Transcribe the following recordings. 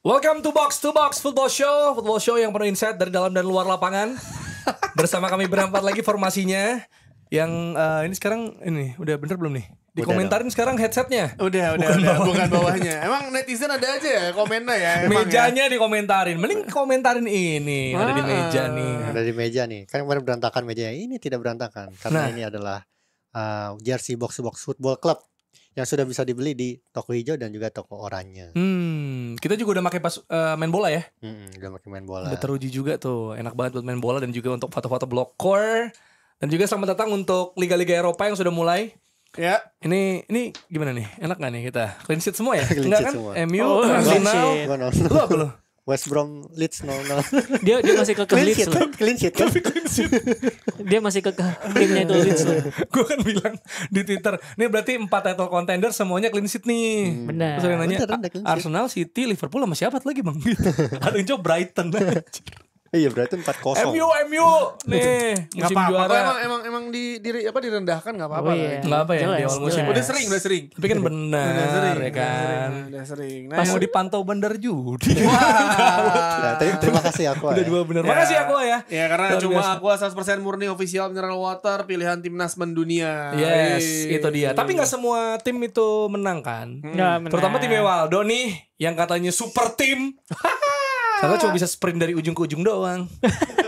Welcome to Box Football Show yang penuh insight dari dalam dan luar lapangan. Bersama kami berempat lagi formasinya. Yang ini sekarang ini udah bener belum nih? Dikomentarin sekarang headsetnya. Udah, bukan bawahnya. Emang netizen ada aja ya komennya ya. Mejanya dikomentarin. Mending komentarin ini ada di meja nih. Ada di meja nih. Kan kemarin berantakan mejanya. Ini tidak berantakan karena ini adalah jersey Box Football Club yang sudah bisa dibeli di toko hijau dan juga toko oranye. Kita juga udah pakai pas main bola ya. Udah pakai main bola. Udah teruji juga tuh, enak banget buat main bola dan juga untuk foto-foto blogcore. Dan juga selamat datang untuk liga-liga Eropa yang sudah mulai. Ya. Ini gimana nih? Enak gak nih kita? Clean sheet semua ya? Clean Enggak sheet kan? semua. MU, Arsenal. Lu apa lu? West Brom Leeds 0-0. Dia masih ke Leeds loh. Clean sheet kan? Dia masih ke timnya itu Leeds loh. Gue kan bilang di Twitter, nih berarti 4 title contender semuanya clean sheet nih. Benar. Terus ada yang nanya, Bener, clean sheet. Arsenal, City, Liverpool sama siapa lagi bang? Ada yang coba Brighton. Iya berarti 4-0. MU nih musim juara. Emang direndahkan nggak apa-apa. Oh, iya. Nggak apa ya di awal musim. Udah sering. Tapi kan benar ya kan. Udah sering. Pas mau dipantau bandar judi. Nah, terima kasih aku. Udah 2 bener. Makasih aku ya. Ya karena Luar cuma biasa. Aqua 100% murni official mineral water pilihan timnas mendunia. Yes, itu dia. Tapi nggak semua tim itu menang kan. Nggak menang. Terutama tim Waldo nih yang katanya super tim. Karena cuma bisa sprint dari ujung ke ujung doang.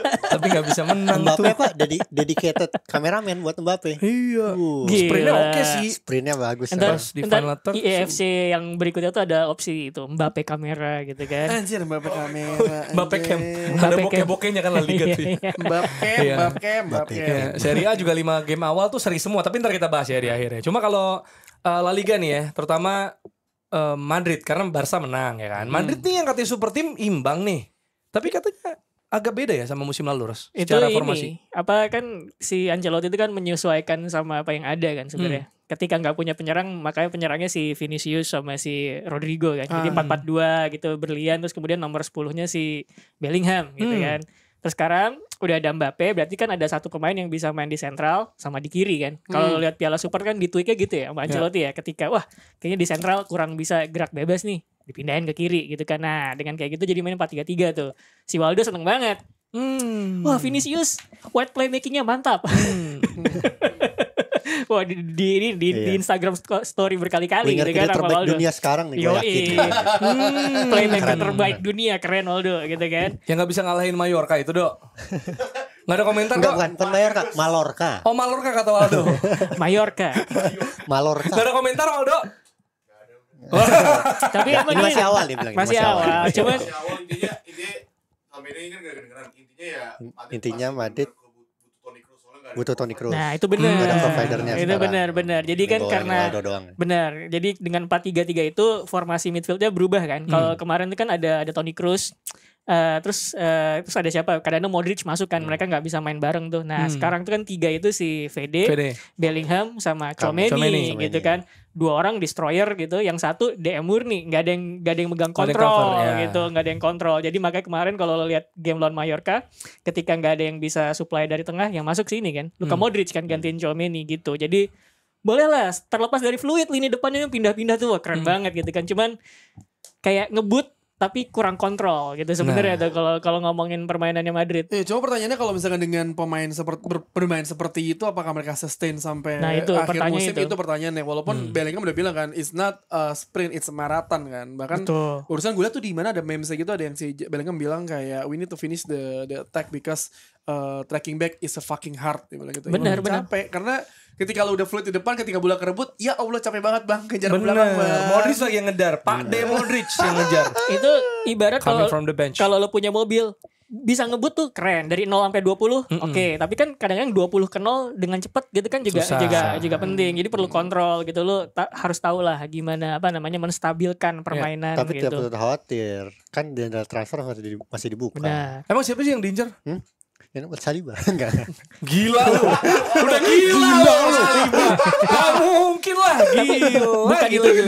Tapi gak bisa menang Mbappe tuh. Pak dedicated kameramen buat Mbappe. Iya. Gila. Sprintnya oke sih. Sprintnya bagus. Entar, Pas di entar final third, IEFC yang berikutnya tuh ada opsi itu Mbappe kamera gitu kan. Anjir Mbappe kamera. Mbappe Cam. Ada Mbappe Cam. bokeh-bokehnya kan La Liga tuh. Mbappe. Ya, Serie A juga 5 game awal tuh seri semua. Tapi ntar kita bahas ya di akhirnya. Cuma kalau La Liga nih ya, terutama Madrid karena Barca menang ya kan. Madrid nih yang katanya super tim imbang nih. Tapi katanya agak beda ya sama musim lalu, Ros. Itu Secara ini formasi. apa kan si Ancelotti itu kan menyesuaikan sama apa yang ada kan sebenarnya. Ketika nggak punya penyerang, makanya penyerangnya si Vinicius sama si Rodrigo kan. Jadi 4-4-2 gitu berlian, terus kemudian nomor 10-nya si Bellingham gitu kan. Terus sekarang udah ada Mbappe, berarti kan ada satu pemain yang bisa main di sentral sama di kiri kan. Kalau lihat Piala Super kan di tweaknya gitu ya sama Ancelotti ya. Ketika wah kayaknya di sentral kurang bisa gerak bebas nih, dipindahin ke kiri gitu kan. Nah dengan kayak gitu jadi main 4-3-3 tuh. Si Waldo seneng banget. Wah Vinicius white playmakingnya mantap. Wah di Instagram story berkali-kali Winger gitu kan sama terbaik Waldo. dunia sekarang nih gue yakin. Playmaker terbaik dunia, keren Waldo gitu kan. Yang gak bisa ngalahin Mallorca itu, Dok. Gak ada komentar, Enggak, Dok? bukan Mallorca, Mallorca. Oh, Mallorca kata Waldo. Mallorca. Mallorca. Gak ada komentar, Waldo? Tapi emang Ini masih ini- awal dia bilang. Masih awal. Cuman Awal intinya sampai ini kan gak kedengeran. Intinya ya Intinya Madrid butuh Toni Kroos. nah itu benar. Ada providernya Itu sekarang. benar. Jadi kan Tinggal karena Ronaldo doang. benar. Jadi dengan 4-3-3 itu formasi midfieldnya berubah kan. Kalau kemarin itu kan ada Toni Kroos. Terus ada siapa? Kadang-kadang Modric masuk kan, mereka nggak bisa main bareng tuh. Nah sekarang tuh kan 3 itu si Fede. Bellingham sama Tchouaméni. Tchouaméni gitu kan. 2 orang destroyer gitu, yang satu DM murni, nggak ada yang megang Nggak ada kontrol cover, ya. gitu, nggak ada yang kontrol. Jadi makanya kemarin kalau lo lihat game lawan Mallorca, ketika nggak ada yang bisa supply dari tengah, yang masuk sini kan, Luka Modric kan gantiin Tchouaméni gitu. Jadi boleh lah, terlepas dari fluid lini depannya yang pindah-pindah tuh, wah, keren banget gitu kan. Cuman kayak ngebut tapi kurang kontrol gitu sebenarnya tuh kalau ngomongin permainannya Madrid. Cuma pertanyaannya kalau misalkan dengan pemain bermain seperti itu apakah mereka sustain sampai Nah, itu akhir pertanyaan musim itu. itu pertanyaannya. Walaupun Bellingham udah bilang kan it's not a sprint, it's a marathon kan. Bahkan Betul. urusan gue liat tuh di mana ada memes gitu, ada yang si Bellingham bilang kayak we need to finish the attack because tracking back is a fucking hard dia bilang gitu. Benar. Capek karena ketika lu udah fluid di depan, ketika bola kerebut, ya Allah capek banget bang kejar ke belakang Bener. bang. Modric lagi yang ngedar. Pak D Modric yang ngejar. Itu ibarat Coming from the bench. kalau lo punya mobil bisa ngebut tuh keren dari 0 sampai 20. Oke, tapi kan kadang-kadang 20 ke 0 dengan cepat gitu kan juga Susah. juga penting. Jadi perlu kontrol gitu, lo harus tahu lah gimana menstabilkan permainan Tapi tidak gitu. perlu khawatir. Kan jendela transfer masih dibuka. Benar. Emang siapa sih yang diincar? Ya buat Saliba. Enggak. Gila lu. Udah gila lu. Gak mungkin lah. Gila.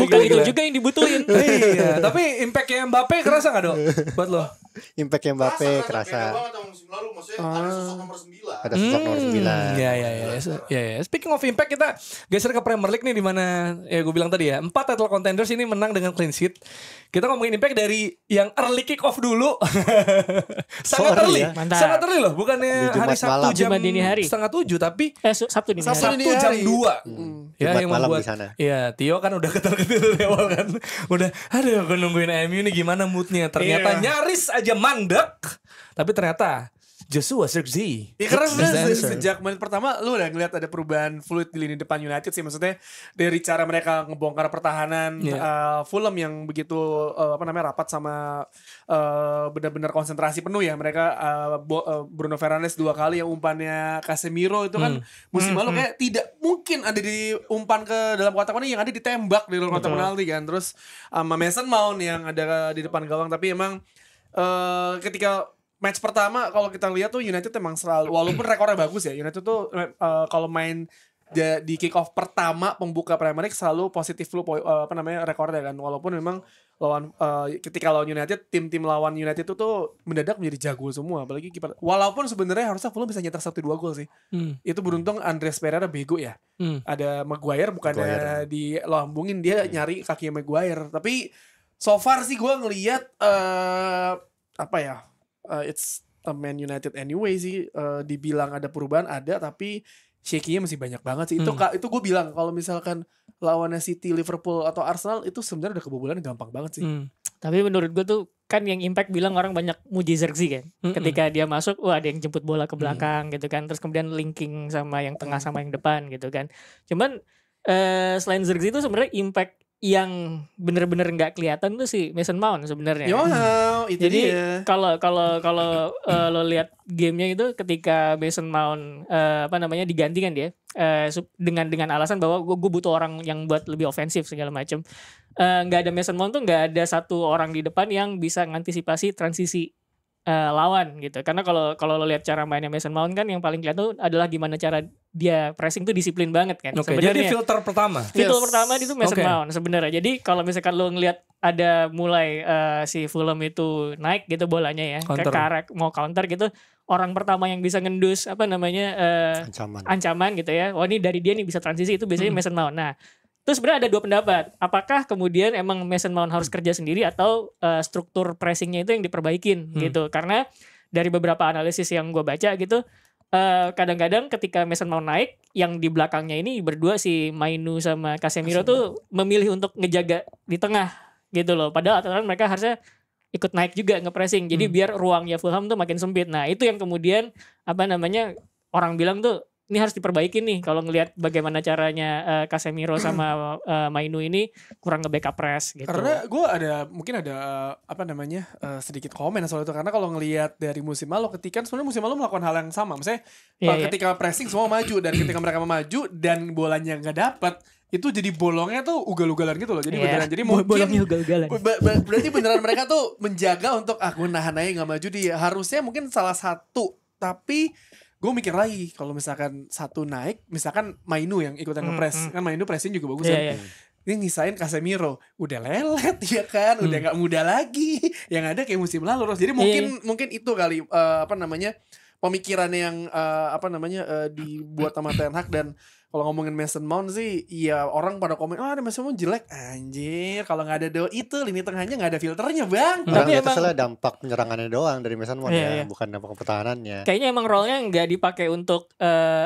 Bukan itu juga yang dibutuhin. Iya, tapi impactnya Mbappe kerasa gak, Dok? Buat lo? Impactnya Mbappe kerasa. banget sama musim lalu, maksudnya ada sosok nomor 9. Ada sosok nomor 9. Ya. Speaking of impact, kita geser ke Premier League nih, di mana ya gue bilang tadi ya 4 title contenders ini menang dengan clean sheet. Kita ngomongin impact dari yang early kick off dulu. Sangat early. Ya. Mantap. Sangat early loh, bukannya Di Jumat hari Sabtu malam. jam Jumat dini hari. 6:30, tapi Sabtu nih. Sabtu Sabtu dini jam hari. 2. Ya, Jumat yang malam membuat di sana. ya Tio kan udah ketar-ketir dari awal kan. Udah aduh gue nungguin MU nih gimana moodnya. Ternyata nyaris aja mandek. Tapi ternyata Joshua Zirkzee. Ya karena sebenarnya That's the answer. sejak menit pertama lu udah ngeliat ada perubahan fluid di lini depan United sih, maksudnya dari cara mereka ngebongkar pertahanan Fulham yang begitu rapat sama benar-benar konsentrasi penuh ya mereka. Bruno Fernandes 2 kali yang umpannya Casemiro itu kan musim lalu kayak tidak mungkin ada di umpan ke dalam kotak penalti, yang ada ditembak di dalam kotak penalti kan. Terus sama Mason Mount yang ada di depan gawang, tapi emang ketika match pertama kalau kita lihat tuh United emang selalu, walaupun rekornya bagus ya, United tuh kalau main di kick off pertama pembuka Premier League selalu positif lu rekornya kan, walaupun memang lawan ketika lawan United, tim-tim lawan United itu tuh mendadak menjadi jago semua, apalagi kiper. Walaupun sebenarnya harusnya Fulham bisa nyetak 1-2 gol sih. Itu beruntung Andreas Pereira bego ya. Ada Maguire bukannya di lambungin, dia nyari kaki Maguire. Tapi so far sih gue ngelihat it's a Man United anyway sih. Dibilang ada perubahan ada, tapi shaky-nya masih banyak banget sih. Itu gue bilang kalau misalkan lawannya City, Liverpool atau Arsenal itu sebenarnya udah kebobolan gampang banget sih. Tapi menurut gue tuh kan yang impact bilang orang banyak muji Zirkzee kan. Ketika dia masuk, ada yang jemput bola ke belakang gitu kan. Terus kemudian linking sama yang tengah sama yang depan gitu kan. Cuman selain Zirkzee itu sebenarnya impact yang bener-bener nggak kelihatan tuh si Mason Mount sebenarnya. Itu jadi dia. kalau lo lihat gamenya itu ketika Mason Mount digantikan dia dengan alasan bahwa gue butuh orang yang buat lebih ofensif segala macam. Nggak ada Mason Mount tuh nggak ada satu orang di depan yang bisa ngantisipasi transisi lawan gitu. Karena kalau lo lihat cara mainnya Mason Mount kan yang paling kelihatan tuh adalah gimana cara dia pressing tuh disiplin banget kan. Jadi filter pertama. Filter pertama itu Mason Mount sebenarnya. Jadi kalau misalkan lo ngelihat ada mulai si Fulham itu naik gitu bolanya ya, ke mau counter gitu, orang pertama yang bisa ngendus ancaman gitu ya. Oh ini dari dia nih bisa transisi, itu biasanya Mason Mount. Nah, terus sebenarnya ada 2 pendapat. Apakah kemudian emang Mason Mount harus kerja sendiri atau struktur pressingnya itu yang diperbaikin gitu. Karena dari beberapa analisis yang gue baca gitu, kadang-kadang ketika Mason Mount naik, yang di belakangnya ini berdua si Mainu sama Casemiro tuh memilih untuk ngejaga di tengah gitu loh. Padahal aturan mereka harusnya ikut naik juga nge-pressing. Jadi biar ruangnya Fulham tuh makin sempit. Nah itu yang kemudian orang bilang tuh ini harus diperbaiki nih kalau ngelihat bagaimana caranya Casemiro sama Mainu ini kurang nge-backup press gitu. Karena gue mungkin ada sedikit komen soal itu, karena kalau ngelihat dari musim lalu, ketika sebenarnya musim lalu melakukan hal yang sama, misalnya ketika pressing semua maju, dan ketika mereka maju dan bolanya nggak dapat, itu jadi bolongnya tuh ugal-ugalan gitu loh. Jadi beneran, jadi mungkin bolongnya ugal-ugalan. Berarti beneran mereka tuh menjaga untuk gue nahan aja nggak maju dia. Harusnya mungkin salah satu, tapi gue mikir lagi kalau misalkan satu naik, misalkan Mainu yang ikutan nge-press, kan Mainu pressing juga bagus kan. Ini ngisain Casemiro udah lelet ya kan, udah nggak muda lagi, yang ada kayak musim lalu. Jadi mungkin itu kali pemikiran yang dibuat sama Ten Hag. Dan kalau ngomongin Mason Mount sih, ya orang pada komen, ada Mason Mount jelek. Anjir, kalau nggak ada itu lini tengahnya nggak ada filternya bang. Tapi itu salah dampak penyerangannya doang dari Mason Mount bukan dampak pertahanannya. Kayaknya emang role-nya nggak dipakai untuk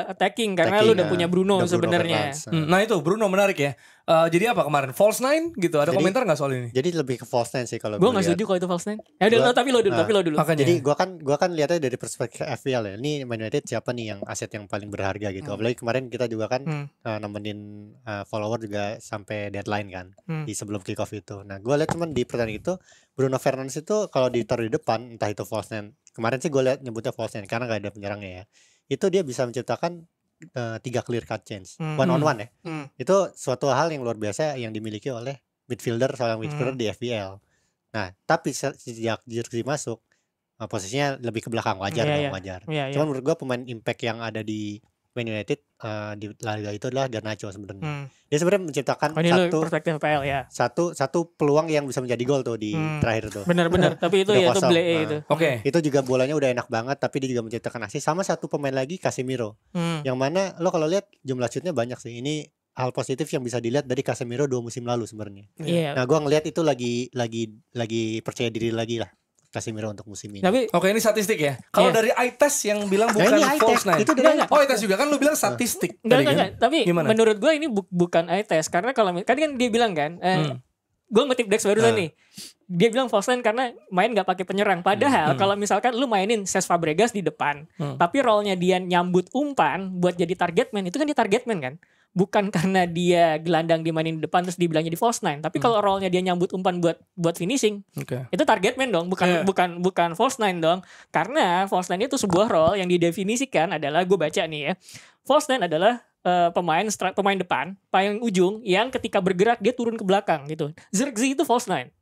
attacking karena lu udah punya Bruno sebenarnya. Nah itu Bruno menarik ya. Jadi apa kemarin? False 9 gitu. Ada komentar nggak soal ini? Jadi lebih ke false 9 sih kalau gue nggak setuju kalau itu false 9. Tapi lo dulu. Jadi gue kan lihatnya dari perspektif FPL ya. Ini Man United siapa nih yang aset yang paling berharga gitu. Apalagi kemarin kita juga kan nemenin follower juga sampai deadline kan di sebelum kick off itu. Nah gue lihat cuman di pertandingan itu Bruno Fernandes itu kalau ditaruh di depan, entah itu false 9. Kemarin sih gue lihat nyebutnya false 9 karena nggak ada penyerangnya ya. Itu dia bisa menciptakan 3 clear cut chance one on one ya. Itu suatu hal yang luar biasa yang dimiliki oleh seorang midfielder di FPL. Nah tapi sejak Zirkzee masuk posisinya lebih ke belakang, wajar. Cuman menurut gue pemain impact yang ada di Man United di La Liga itu adalah Garnacho sebenarnya. Dia sebenarnya menciptakan perspektif PL ya. Satu peluang yang bisa menjadi gol tuh di terakhir tuh. Benar-benar. Tapi itu ya itu Blake itu. Oke. Itu juga bolanya udah enak banget, tapi dia juga menciptakan asis sama satu pemain lagi Casemiro. Yang mana lo kalau lihat jumlah shootnya banyak sih. Ini hal positif yang bisa dilihat dari Casemiro 2 musim lalu sebenarnya. Nah, gua ngelihat itu lagi percaya diri lagi lah Casemiro untuk musim ini. Tapi oke, ini statistik ya. Kalau dari eye test yang bilang bukan false nine. Itu dari eye test juga kan lu bilang statistik. Enggak. Tapi gimana? Menurut gue ini bukan eye test karena kalau kan dia bilang kan, gue ngutip Dex barusan nih. Dia bilang false nine karena main gak pakai penyerang. Padahal kalau misalkan lu mainin Cesc Fabregas di depan, tapi role-nya dia nyambut umpan buat jadi target man, itu kan dia target man kan. Bukan karena dia gelandang dimainin di depan terus dibilangnya di false nine, tapi kalau role-nya dia nyambut umpan buat finishing, itu target man dong, bukan false nine dong. Karena false nine itu sebuah role yang didefinisikan adalah, gue baca nih ya, false nine adalah pemain depan paling ujung yang ketika bergerak dia turun ke belakang gitu. Zirkzee itu false nine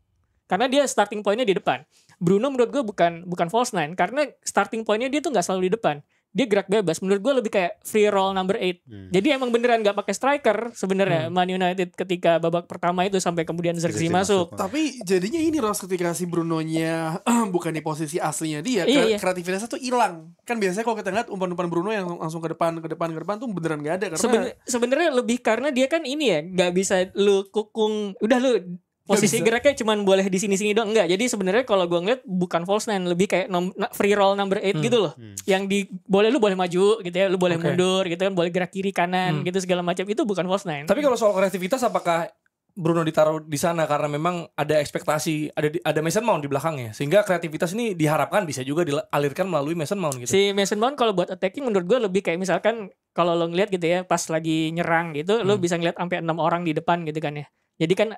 karena dia starting pointnya di depan. Bruno menurut gue bukan false nine karena starting pointnya dia tuh nggak selalu di depan. Dia gerak bebas. Menurut gue lebih kayak free roll number 8. Jadi emang beneran gak pakai striker sebenarnya Man United ketika babak pertama itu sampai kemudian Zirkzee masuk. Tapi jadinya ini Ros, ketika si Bruno-nya bukan di posisi aslinya dia, kreativitasnya tuh hilang. Kan biasanya kalau kita lihat umpan-umpan Bruno yang langsung ke depan tuh beneran gak ada karena sebenarnya lebih karena dia kan ini ya, gak bisa lu kukung, udah lu posisi geraknya cuman boleh di sini-sini doang, enggak. Jadi sebenarnya kalau gue ngeliat bukan false nine, lebih kayak free roll number 8 gitu loh. Yang lu boleh maju gitu ya, lu boleh mundur gitu kan, boleh gerak kiri kanan gitu segala macam, itu bukan false nine. Tapi kalau soal kreativitas, apakah Bruno ditaruh di sana karena memang ada ekspektasi, ada Mason Mount di belakangnya, sehingga kreativitas ini diharapkan bisa juga dialirkan melalui Mason Mount gitu. Si Mason Mount kalau buat attacking menurut gue lebih kayak misalkan kalau lo ngeliat gitu ya, pas lagi nyerang gitu, lo bisa ngeliat sampai 6 orang di depan gitu kan ya. Jadi kan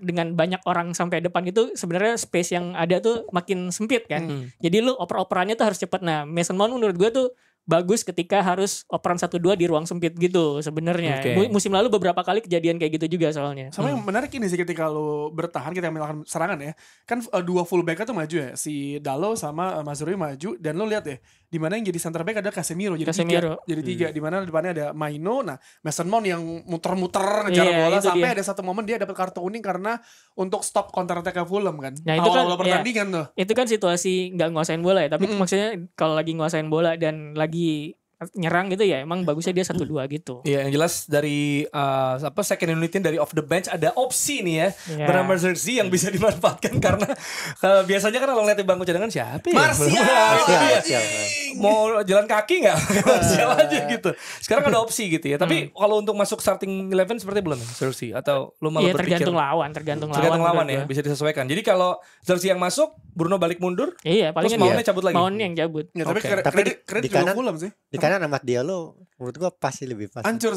dengan banyak orang sampai depan itu sebenarnya space yang ada tuh makin sempit kan. Jadi lu oper-operannya tuh harus cepat. Nah, Mason Mount menurut gue tuh bagus ketika harus operan 1-2 di ruang sempit gitu sebenarnya. Musim lalu beberapa kali kejadian kayak gitu juga soalnya. Sama yang menarik ini sih, ketika lo bertahan, kita melakukan serangan ya. Kan dua fullback tuh maju ya, si Dalot sama Mazraoui maju, dan lo lihat ya, di mana yang jadi center back ada Casemiro jadi tiga, di mana depannya ada Maino. Nah, Mason Mount yang muter-muter ngejar bola sampai ada satu momen dia dapat kartu kuning karena untuk stop counter attack Fulham kan. Nah, itu awal pertandingan tuh. Itu kan situasi nggak nguasain bola ya, tapi maksudnya kalau lagi nguasain bola dan lagi nyerang gitu ya, emang bagusnya dia 1-2 gitu. Iya, yang jelas dari second unitnya dari off the bench ada opsi nih ya, bernama Zirkzee yang bisa dimanfaatkan karena biasanya kan kalau ngeliat di bangku cadangan siapa ya? Martial. Mau jalan kaki nggak? Martial aja gitu. Sekarang ada opsi gitu ya. Tapi kalau untuk masuk starting 11 seperti belum ya Zirkzee, atau lu malah berpikir? Tergantung lawan ya, bisa disesuaikan. Jadi kalau Zirkzee yang masuk, Bruno balik mundur. Iya, paling terus Mountnya cabut lagi. Mount yang cabut. Ya, tapi kredit juga Fulham sih. Di kanan sama Diallo menurut gua pasti lebih pas. Hancur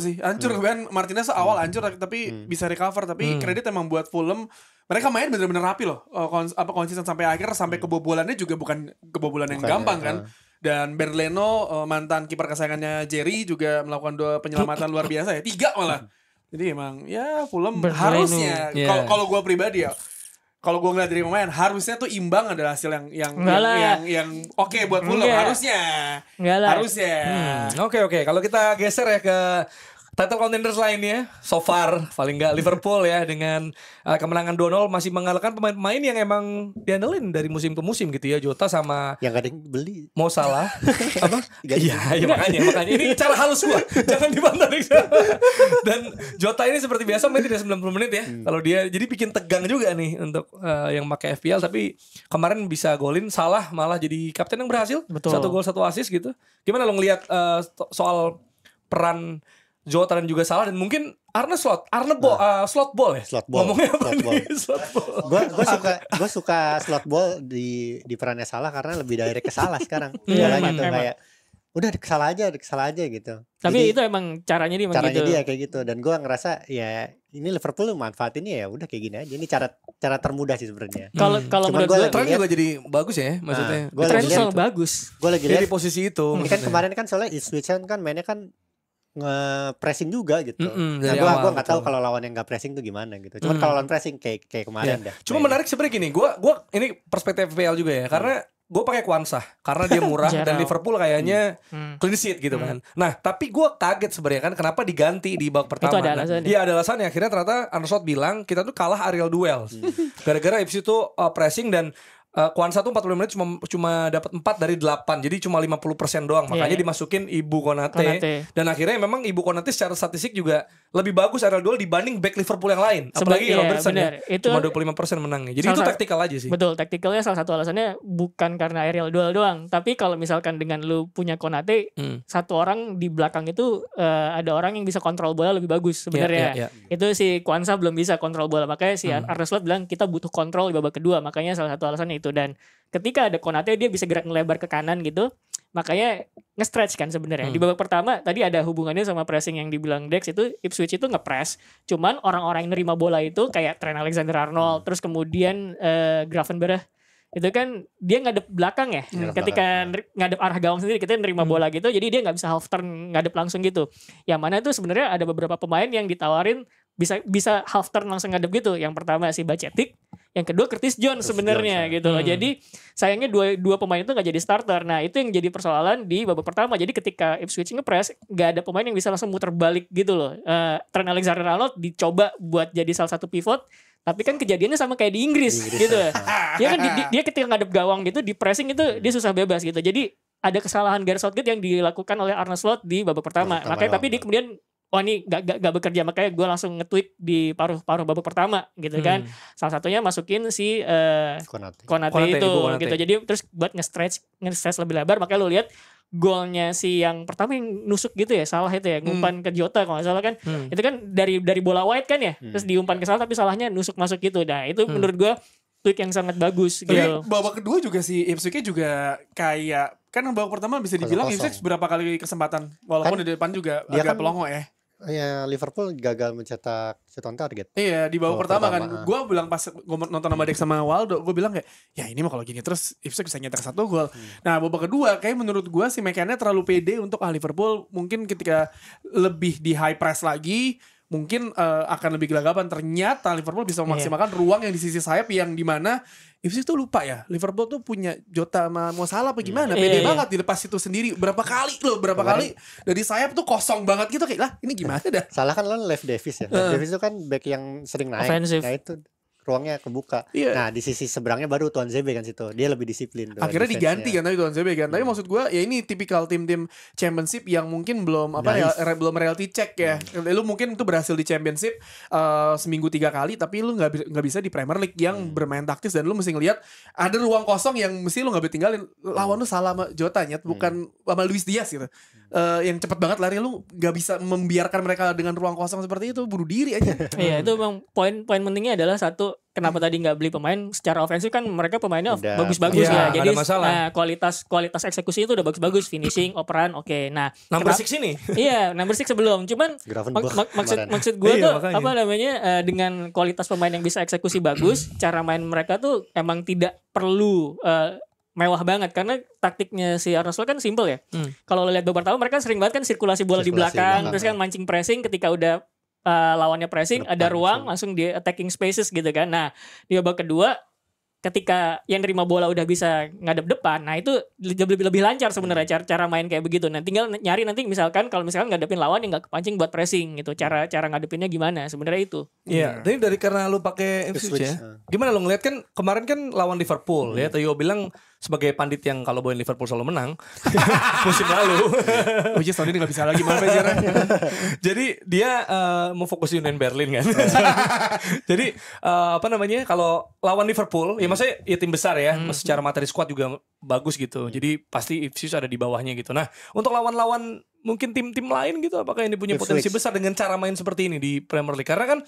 kan Martinez awal hancur tapi bisa recover, tapi kredit emang buat Fulham. Mereka main bener-bener rapi loh. Konsisten sampai akhir, sampai kebobolannya juga bukan kebobolan yang gampang kan. Dan Ben Leno, mantan kiper kesayangannya Jerry, juga melakukan 2 penyelamatan luar biasa ya, 3 malah. Jadi emang ya Fulham harusnya, kalau gua pribadi ya, kalau gue ngeliat dari pemain, harusnya tuh imbang adalah hasil yang oke buat Fulham. Harusnya. Oke. Kalau kita geser ya ke title contenders lainnya, so far paling nggak Liverpool ya, dengan kemenangan 2-0 masih mengalahkan pemain-pemain yang emang diandelin dari musim ke musim gitu ya. Jota sama yang gak ada yang beli. Mo Salah. Apa? Iya makanya ini cara halus gua. Jangan dibantah. Dan Jota ini seperti biasa main tidak 90 menit ya. Kalau dia jadi bikin tegang juga nih untuk yang pakai FPL, tapi kemarin bisa golin. Salah malah jadi kapten yang berhasil. Betul. 1 gol 1 assist gitu. Gimana lo ngelihat soal peran Jota dan juga Salah, dan mungkin slot ball ya. Ngomongnya apa nih? Slot ball. Gue suka slot ball di perannya Salah karena lebih direct ke Salah sekarang. Bolanya tuh kayak udah kesal aja gitu. Tapi jadi, itu emang caranya dia kayak gitu. Dan gue ngerasa ya ini Liverpool manfaatinnya ya udah kayak gini aja. Ini cara termudah sih sebenarnya. Kalau menurut gue tren juga jadi bagus ya, maksudnya. Tren selalu bagus. Gue lagi lihat di posisi itu. Ini kan kemarin kan soalnya Ipswich kan mainnya kan nge-pressing juga gitu. Nah gue nggak tahu kalau lawan yang nggak pressing tuh gimana gitu. Cuman kalau lawan pressing kayak kemarin dah. Cuma menarik sebenarnya gini, gue ini perspektif FPL juga ya, karena gue pakai Kwanzaa karena dia murah dan Jarang. Liverpool kayaknya clean sheet gitu kan. Nah, tapi gue kaget sebenarnya kan kenapa diganti di babak pertama. Itu ada alasannya. Iya, ada alasannya. Akhirnya ternyata Arne Slot bilang kita tuh kalah aerial duels. Gara-gara Ipswich tuh pressing dan Kwanzaa tuh 45 menit cuma dapat 4 dari 8. Jadi cuma 50% doang. Makanya dimasukin Ibu Konate. Dan akhirnya memang Ibu Konate secara statistik juga lebih bagus aerial duel dibanding back Liverpool yang lain. Apalagi Robertson bener. ya. Cuma 25% menangnya. Jadi itu taktikal aja sih. Betul, taktikalnya salah satu alasannya bukan karena aerial duel doang, tapi kalau misalkan dengan lu punya Konate, satu orang di belakang itu ada orang yang bisa kontrol bola lebih bagus sebenarnya. Itu si Kwanzaa belum bisa kontrol bola, makanya si Arne Slot bilang kita butuh kontrol di babak kedua, makanya salah satu alasannya itu. Dan ketika ada Konate dia bisa gerak ngelebar ke kanan gitu, makanya nge-stretch kan sebenarnya. Di babak pertama tadi ada hubungannya sama pressing yang dibilang Dex, itu Ipswich itu nge-press, cuman orang-orang yang nerima bola itu kayak Trent Alexander-Arnold, terus kemudian Gravenberch itu kan dia ngadep belakang ya, ketika ngadep arah gawang sendiri kita nerima bola gitu, jadi dia nggak bisa half turn ngadep langsung gitu. Yang mana itu sebenarnya ada beberapa pemain yang ditawarin bisa half turn langsung ngadep gitu. Yang pertama si Bajcetic, yang kedua Curtis Jones sebenarnya gitu loh. Jadi sayangnya dua pemain itu nggak jadi starter. Nah itu yang jadi persoalan di babak pertama. Jadi ketika Ipswich nge-press nggak ada pemain yang bisa langsung muter balik gitu loh. Trent Alexander-Arnold dicoba buat jadi salah satu pivot, tapi kan kejadiannya sama kayak di Inggris gitu. Ya kan dia ketika ngadep gawang gitu di pressing itu dia susah bebas gitu. Jadi ada kesalahan Gareth Southgate yang dilakukan oleh Arne Slot di babak pertama. Makanya tapi dia kemudian ini gak bekerja, makanya gue langsung nge-tweet di paruh babak pertama gitu kan. Salah satunya masukin si Konate itu gitu. Jadi terus buat nge-stretch lebih lebar, makanya lo lihat golnya si yang pertama yang nusuk gitu ya, salah itu ya, ngumpan ke Jota kalau nggak salah kan. Itu kan dari bola wide kan ya, terus diumpan ke salah tapi salahnya nusuk masuk gitu. Nah itu menurut gue tweak yang sangat bagus gitu. Tapi babak kedua juga si Ipswich juga kayak, kan babak pertama bisa dibilang Ipswich berapa kali kesempatan, walaupun di depan juga agak pelongo ya. Ya Liverpool gagal mencetak shot on target. Iya di babak pertama kan. Gue bilang pas gue nonton sama Dex sama Waldo, gue bilang kayak ya ini mah kalau gini terus Ipswich bisa nyetak 1 gol. Nah babak kedua kayak menurut gue si McKenna terlalu pede untuk Liverpool. Mungkin ketika lebih di high press lagi mungkin akan lebih gelagapan. Ternyata Liverpool bisa memaksimalkan ruang yang di sisi sayap, yang dimana Ipswich tuh lupa ya, Liverpool tuh punya Jota sama Mo Salah apa gimana, pede banget dilepas itu sendiri berapa kali kali dari sayap tuh kosong banget gitu, kayak lah ini gimana dah. Salah kan lawan Lev Davis ya. Lev Davis itu kan back yang sering naik. Offensive. Nah itu ruangnya kebuka. Nah di sisi seberangnya baru Tuan Zebe kan situ. Dia lebih disiplin. Akhirnya diganti kan tapi Tuan Zebe kan. Tapi maksud gue ya ini tipikal tim-tim championship yang mungkin belum belum reality check ya. Lu mungkin itu berhasil di championship seminggu 3 kali, tapi lu nggak bisa di Premier League yang bermain taktis, dan lu mesti ngelihat ada ruang kosong yang mesti lu nggak boleh tinggalin. Lawan lu salah sama Jota nyet, bukan sama Luis Diaz gitu. Yang cepet banget lari, lu nggak bisa membiarkan mereka dengan ruang kosong seperti itu, bunuh diri aja. Iya itu memang poin pentingnya adalah satu, kenapa tadi nggak beli pemain secara ofensif, kan mereka pemainnya bagus-bagus ya. Jadi kualitas eksekusi itu udah bagus-bagus, finishing, operan oke. Nah, number 6 ini. Iya, number 6 sebelum. Cuman maksud gue tuh apa namanya, dengan kualitas pemain yang bisa eksekusi bagus, cara main mereka tuh emang tidak perlu mewah banget, karena taktiknya si Arne Slot kan simple ya. Kalau lo lihat babak pertama mereka sering banget kan sirkulasi bola di belakang, terus kan mancing pressing, ketika udah lawannya pressing ada ruang langsung di attacking spaces gitu kan. Nah di babak kedua ketika yang nerima bola udah bisa ngadep depan, nah itu lebih lancar sebenarnya cara main kayak begitu. Nah tinggal nyari nanti misalkan kalau ngadepin lawan yang nggak kepancing buat pressing gitu, cara ngadepinnya gimana sebenarnya itu. Iya, jadi dari karena lu pakai Ipswich ya. Gimana lu ngeliat kan kemarin kan lawan Liverpool ya, Theo bilang sebagai pandit yang kalau bawain Liverpool selalu menang musim lalu. Which is tahun ini gak bisa lagi, maaf ya. Jadi dia mau fokus di Union Berlin kan. Jadi apa namanya, kalau lawan Liverpool ya maksudnya ya tim besar ya, secara materi squad juga bagus gitu. Jadi pasti Ipswich ada di bawahnya gitu. Nah untuk lawan-lawan mungkin tim-tim lain gitu, apakah ini punya potensi besar dengan cara main seperti ini di Premier League? Karena kan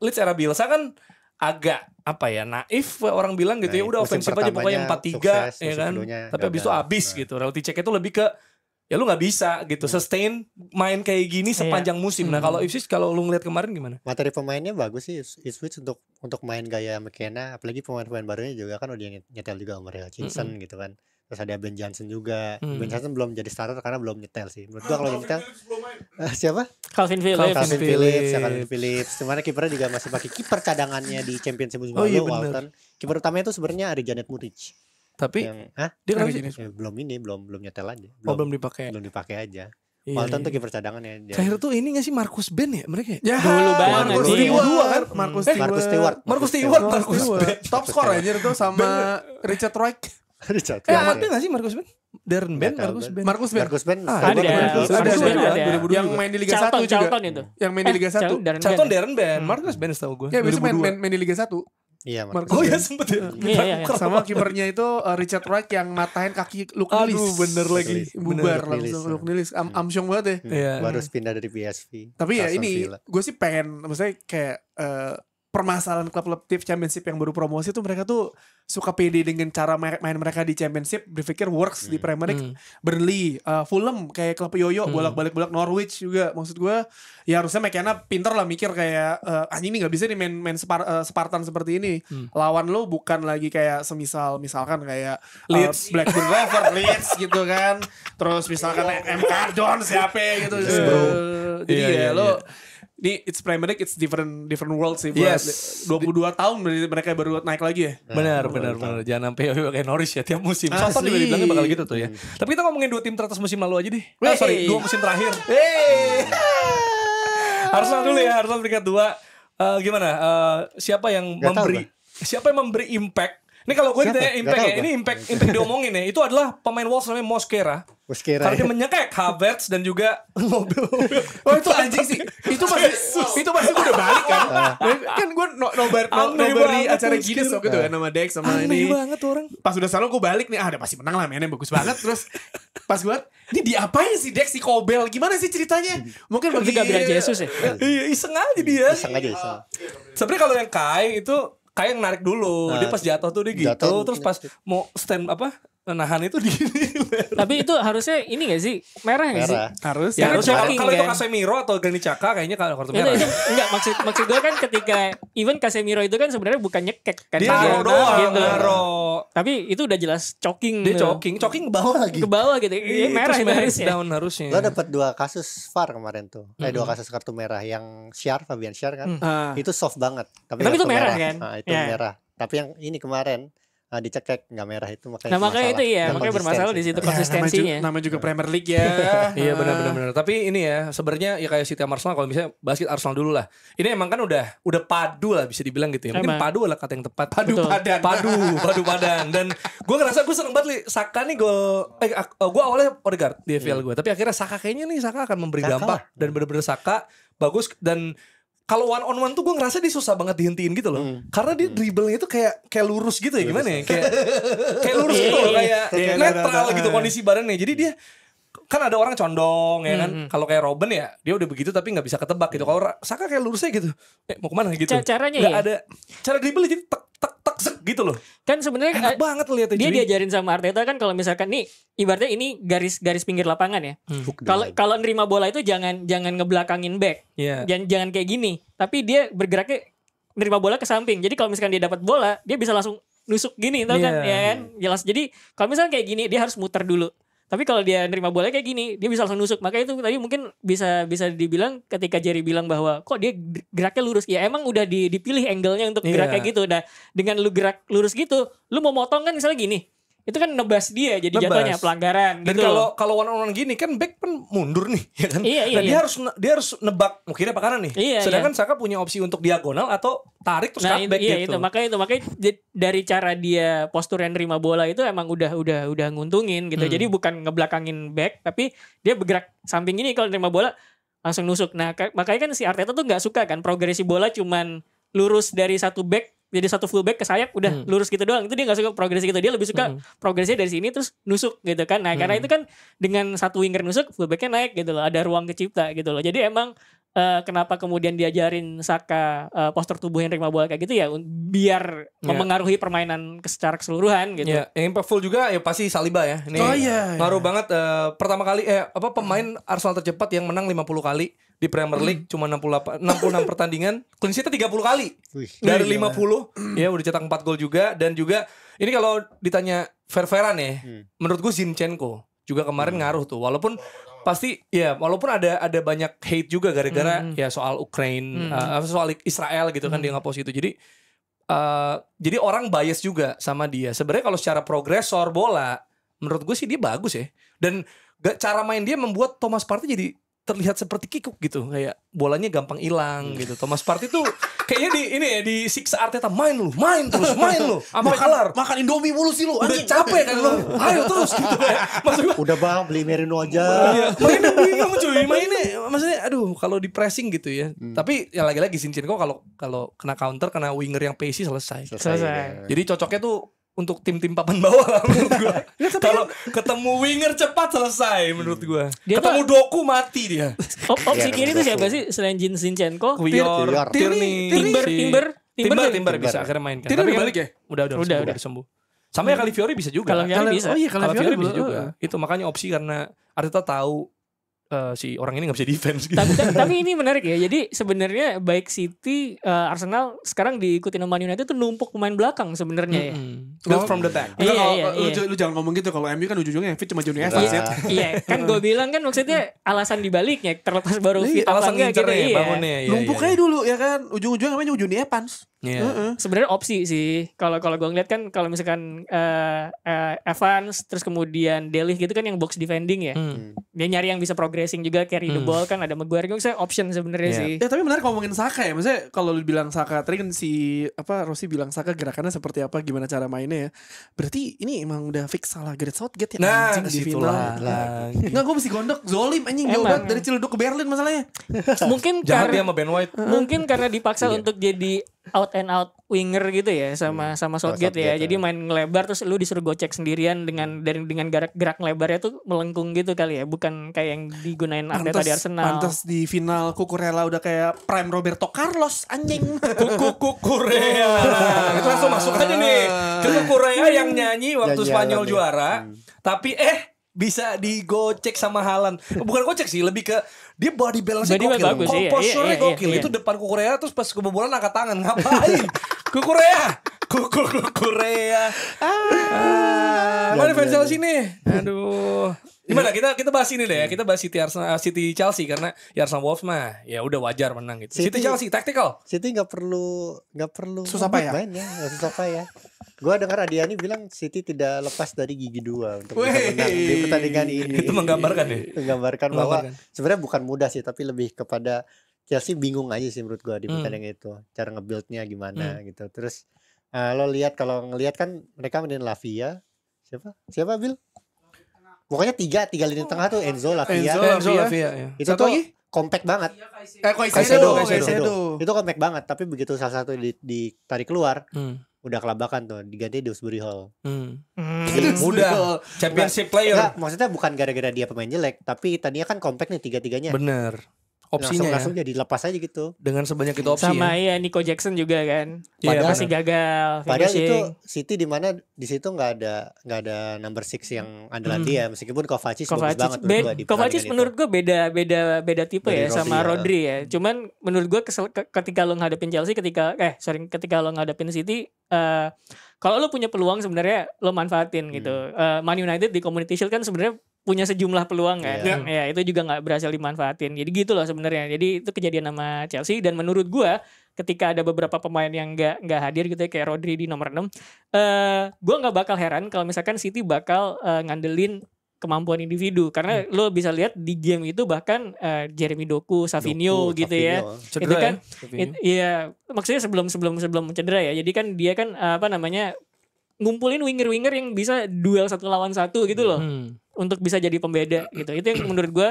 Leeds era Bielsa kan agak apa ya, naif orang bilang gitu ya, udah ofensif aja pokoknya 4-3 ya kan, tapi abis itu habis gitu. Reality check itu lebih ke ya lu nggak bisa gitu sustain main kayak gini sepanjang musim. Nah kalau Ipswich, kalau lu ngeliat kemarin gimana? Materi pemainnya bagus sih Ipswich untuk main gaya McKenna, apalagi pemain-pemain barunya juga kan udah nyetel juga sama Real Hutchinson gitu kan. Terus ada Ben Johnson juga. Ben Johnson belum jadi starter karena belum nyetel sih. Menurut gua kalau nyetel siapa? Calvin Phillips. Cuman kipernya juga masih pakai kiper cadangannya di Championship musim lalu, Walton. Kiper utamanya itu sebenarnya Ari Janet Muric. Tapi dia kenapa sih? belum nyetel aja. Belum dipakai. Belum dipakai aja. Iya, Walton tuh kiper cadangan ya. Terakhir tuh ini gak sih Marcus Ben ya mereka? Ya, dulu banget. Marcus Stewart. Marcus Stewart. Top score aja tuh sama Richard Wright. Ada gak sih Marcus Ben? Darren Ben, Marcus Ben. Ada. Yang main di Liga 1 juga. Charlton itu. Yang main di Liga 1. Charlton Darren Ben. Marcus Ben setahu gue. Ya, biasa main di Liga 1. Iya, Marcus ya sempet ya. Iya. Sama kipernya itu Richard Wright yang matahin kaki Luke Nilis. Aduh bener lagi. Bubar langsung Luke Nilis. Amsyong banget ya. Baru pindah dari PSV. Tapi ya ini gue sih pengen, maksudnya kayak permasalahan klub-klub championship yang baru promosi tuh mereka tuh suka pede dengan cara main mereka di championship, berpikir works di Premier League. Burnley, Fulham kayak klub yoyo bolak-balik Norwich juga. Maksud gue ya harusnya McKenna pinter lah mikir kayak anjing ini nggak bisa nih main Spartan seperti ini. Lawan lo bukan lagi kayak misalkan kayak Leeds, Blackburn Rovers, Leeds gitu kan. Terus misalkan M. Cardon siapa gitu. Jadi ya lo ini it's Premier League, it's different world sih buat 22 tahun mereka baru naik lagi ya. Benar. Jangan sampai kayak Norwich ya tiap musim. Soton juga dibilangnya bakal gitu tuh ya. Tapi kita ngomongin 2 tim teratas musim lalu aja deh. 2 musim terakhir. Arsenal dulu ya, Arsenal peringkat 2. Gimana? Siapa yang memberi impact? Ini kalau gue ditanya impact ya, ini impact diomongin ya. Itu adalah pemain Wolves namanya Mosquera. Karena dia menyekek Havertz dan juga mobil. Oh itu anjing sih. Itu pasti gue udah balik kan. Kan gue nobar di acara Guinness waktu itu kan nama Dex sama ini. Aneh banget orang. Pas udah selalu gue balik nih, udah pasti menang lah, mainnya bagus banget. Terus pas gue ini diapain sih Dex si Kobel? Gimana sih ceritanya? Mungkin bagi Gabriel Jesus ya. Iya, iseng aja dia. Iseng. Sebenarnya kalau yang Kai itu kayak narik dulu, dia pas jatuh tuh dia gitu, terus pas mau stand nahan itu di. Tapi itu harusnya ini gak sih merah gak sih? Harus. Ya harusnya kalau itu Casemiro atau Granit Xhaka kayaknya kalau kartu merah. Itu enggak maksud gue kan ketika even Casemiro itu kan sebenarnya bukan nyekek kan dia doang gitu. Tapi itu udah jelas choking. Dia choking ke bawah lagi. Ke bawah gitu. Merah itu harusnya. Down harusnya. Lo dapat 2 kasus VAR kemarin tuh. 2 kasus kartu merah yang Fabian Schär kan. Itu soft banget. Tapi itu merah kan? Itu merah. Tapi yang ini kemarin dicekek nggak merah itu makanya. Nah makanya itu ya, makanya bermasalah di situ konsistensinya. Nama juga Premier League ya. Iya benar. Tapi ini ya sebenarnya ya kayak City sama Arsenal, kalau misalnya basket Arsenal dulu lah. Ini emang kan udah padu lah bisa dibilang gitu ya. Mungkin padu adalah kata yang tepat. Padu padan. Dan gue ngerasa gue seneng banget nih Saka nih gol. Gue awalnya Odegaard di FPL gue, tapi akhirnya Saka kayaknya nih Saka akan memberi dampak dan benar-benar Saka bagus. Dan kalau one on one tuh gue ngerasa dia susah banget dihentiin gitu loh. Karena dia dribblenya itu kayak lurus gitu ya, gimana ya? Kayak lurus gitu loh, kayak netral gitu kondisi badannya. Jadi dia kan ada orang condong ya kan. Kalau kayak Robben ya dia udah begitu tapi nggak bisa ketebak gitu. Kalau Saka kayak lurusnya gitu. Mau kemana gitu. Caranya nggak ada cara dribble jadi tek gitu loh. Kan sebenarnya enak banget lihatnya. Dia diajarin sama Arteta kan kalau misalkan nih ibaratnya ini garis pinggir lapangan ya. Kalau nerima bola itu jangan ngebelakangin back. Jangan kayak gini. Tapi dia bergeraknya nerima bola ke samping. Jadi kalau misalkan dia dapat bola, dia bisa langsung nusuk gini, tau kan? Ya kan? Jelas. Jadi kalau misalkan kayak gini dia harus muter dulu. Tapi kalau dia nerima bola kayak gini, dia bisa langsung nusuk. Makanya itu tadi mungkin bisa dibilang ketika Jerry bilang bahwa kok dia geraknya lurus. Ya emang udah dipilih angle-nya untuk gerak kayak gitu. Nah, dengan lu gerak lurus gitu, lu mau motong kan misalnya gini. Itu kan nebas dia jadi jatuhnya pelanggaran. Dan gitu. kalau one on one gini kan back kan mundur nih, ya kan? Iya. Dia harus nebak mau kiri apa kanan nih. Sedangkan Saka punya opsi untuk diagonal atau tarik terus cutback gitu. Makanya dari cara dia postur yang nerima bola itu emang udah nguntungin gitu. Jadi bukan ngebelakangin back tapi dia bergerak samping ini kalau nerima bola langsung nusuk. Nah, makanya kan si Arteta tuh enggak suka kan progresi bola cuman lurus dari satu back jadi satu fullback ke sayap udah lurus gitu doang. Itu dia gak suka progresi gitu. Dia lebih suka progresinya dari sini terus nusuk gitu kan. Nah karena itu kan dengan satu winger nusuk fullbacknya naik gitu loh. Ada ruang kecipta gitu loh. Jadi emang kenapa kemudian diajarin Saka postur tubuh yang nerima bola kayak gitu ya biar memengaruhi permainan secara keseluruhan gitu. Yang impactful juga ya pasti Saliba ya. Ini ngaruh banget pertama kali pemain Arsenal tercepat yang menang 50 kali di Premier League cuma 66 pertandingan, clean sheet-nya 30 kali. Dari 50 ya udah cetak 4 gol juga. Dan juga ini kalau ditanya fair-fairan ya, menurut gue Zinchenko juga kemarin ngaruh tuh. Walaupun pasti ya walaupun ada banyak hate juga gara-gara ya soal Ukraine, soal Israel gitu kan dia nge-post itu. Jadi jadi orang bias juga sama dia. Sebenarnya kalau secara progresor bola, menurut gue sih dia bagus ya. Dan cara main dia membuat Thomas Partey jadi terlihat seperti kikuk gitu, kayak bolanya gampang hilang gitu. Thomas Partey tuh kayaknya disiksa Arteta, main lu sampai kelar. Makan Indomie mulu sih lu. Udah capek kan lu, ayo terus gitu ya. Maksud gue, Udah bang beli Merino aja. mainnya bingung cuy, mainnya maksudnya aduh kalau di pressing gitu ya. Tapi ya lagi-lagi Zinchenko kalau kena counter, kena winger yang pacey selesai. Jadi cocoknya tuh untuk tim-tim papan bawah lah menurut gue. Kalau ketemu winger cepat selesai menurut gue. Ketemu Doku mati dia. Opsi kiri itu siapa sih selain Zinchenko? Timber bisa akhirnya main kan. Tapi balik ya? Udah sembuh. Sama ya Calafiori bisa juga. Calafiori bisa juga. Itu makanya opsi karena Arteta tahu si orang ini nggak bisa defense gitu. Tapi ini menarik ya. Jadi sebenarnya baik City, Arsenal sekarang diikuti Man United tuh numpuk pemain belakang sebenarnya ya. Build from the back. Iya. Lu jangan ngomong gitu, kalau MU kan ujung-ujungnya yang fit cuma Johnny Evans ya. Iya, kan gue bilang kan maksudnya alasan dibaliknya terlepas baru fit apa alasan enggak gitu. bangunnya. Numpuk aja dulu ya kan. Ujung-ujungnya namanya Johnny Evans. Sebenarnya opsi sih. Kalau gue ngeliat kan kalau misalkan Evans terus kemudian Delih gitu kan yang box defending ya. Dia nyari yang bisa progressing juga, carry the ball kan, ada Maguire kan, saya option sebenarnya sih. Ya tapi menarik ngomongin Saka ya. Maksudnya kalau lu bilang Saka, tadi kan Rossi bilang Saka gerakannya seperti apa, gimana cara mainnya ya. Berarti ini emang udah fix salah Gareth Southgate ya. Nah, anjing di final. Enggak, gue mesti gondok Zolim anjing jauh banget dari Ciledug ke Berlin masalahnya. Mungkin jahat dia sama Ben White. Mungkin karena dipaksa untuk jadi out and out winger gitu ya sama Southgate ya. Jadi main ngelebar terus lu disuruh gocek sendirian dengan gerak ngelebarnya tuh melengkung gitu kali ya. Bukan kayak yang digunain Arteta di Arsenal. Pantes di final Cucurella udah kayak prime Roberto Carlos anjing. Cucurella. Itu langsung masuk aja nih. Cucurella yang nyanyi waktu Spanyol juara. Tapi bisa digocek sama Haaland. Bukan gocek sih, lebih ke dia body balance-nya gokil. Komposornya gokil. Itu depan Cucurella terus pas kebobolan angkat tangan. Ngapain? Cucurella. Mana fans Chelsea nih? Aduh. Gimana kita bahas ini deh ya. Kita bahas City Chelsea karena ya Arsenal Wolves mah ya udah wajar menang gitu. City Chelsea tactical. City enggak perlu susah payah. Mainnya, enggak susah payah. Gua dengar Adiani bilang City tidak lepas dari gigi 2 untuk bisa menang di pertandingan ini. Itu menggambarkan ya. Menggambarkan bahwa sebenarnya bukan mudah sih, tapi lebih kepada Chelsea bingung aja sih menurut gua di pertandingan itu. Cara nge-build-nya gimana gitu. Terus lo lihat kalau ngelihat kan mereka mainin Lavia. Siapa Bill? Pokoknya tiga lini tengah tuh Enzo Lavia. Ya. Itu tuh compact banget. Caicedo. Itu compact banget, tapi begitu salah satu ditarik keluar, udah kelabakan tuh, diganti Dewsbury Hall. Jadi mudah championship player. Enggak, maksudnya bukan gara-gara dia pemain jelek, tapi tadinya kan compact nih tiga-tiganya. Bener. Opsinya langsung jadi lepas aja gitu. Dengan sebanyak itu opsi. Sama ya Nico Jackson juga kan. Padahal masih gagal. Padahal itu City di mana di situ nggak ada number 6 yang andalan dia, meskipun Kovacic bagus banget. Kovacic menurut gue beda tipe dari ya Rodri sama Rodri ya. Cuman menurut gue ketika lo ngadepin Chelsea ketika lo ngadepin City, kalau lo punya peluang sebenarnya lo manfaatin gitu. Man United di Community Shield kan sebenarnya punya sejumlah peluang kan. Ya itu juga nggak berhasil dimanfaatin. Jadi gitu loh sebenarnya. Jadi itu kejadian sama Chelsea, dan menurut gua ketika ada beberapa pemain yang nggak hadir gitu ya, kayak Rodri di nomor 6, gua nggak bakal heran kalau misalkan City bakal ngandelin kemampuan individu, karena lo bisa lihat di game itu bahkan Jeremy Doku, Savinho gitu ya. Itu kan iya, maksudnya sebelum cedera ya. Jadi kan dia kan ngumpulin winger-winger yang bisa duel 1 lawan 1 gitu loh. Untuk bisa jadi pembeda gitu. Itu yang menurut gue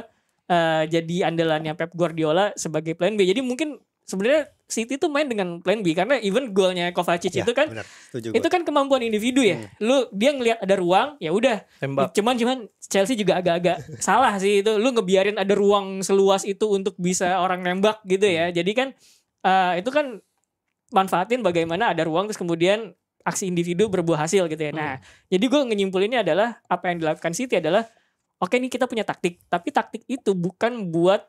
jadi andalannya Pep Guardiola sebagai plan B. Jadi mungkin sebenarnya City tuh main dengan plan B, karena even golnya Kovacic itu kan bener, itu kan kemampuan individu ya. Dia ngelihat ada ruang, ya udah tembak. Cuman Chelsea juga agak-agak salah sih itu. Lu ngebiarin ada ruang seluas itu untuk bisa orang nembak gitu ya. Jadi kan itu kan manfaatin bagaimana ada ruang terus kemudian aksi individu berbuah hasil gitu ya. Nah, jadi gue ngeyimpulinnya adalah apa yang dilakukan City adalah oke nih kita punya taktik, tapi taktik itu bukan buat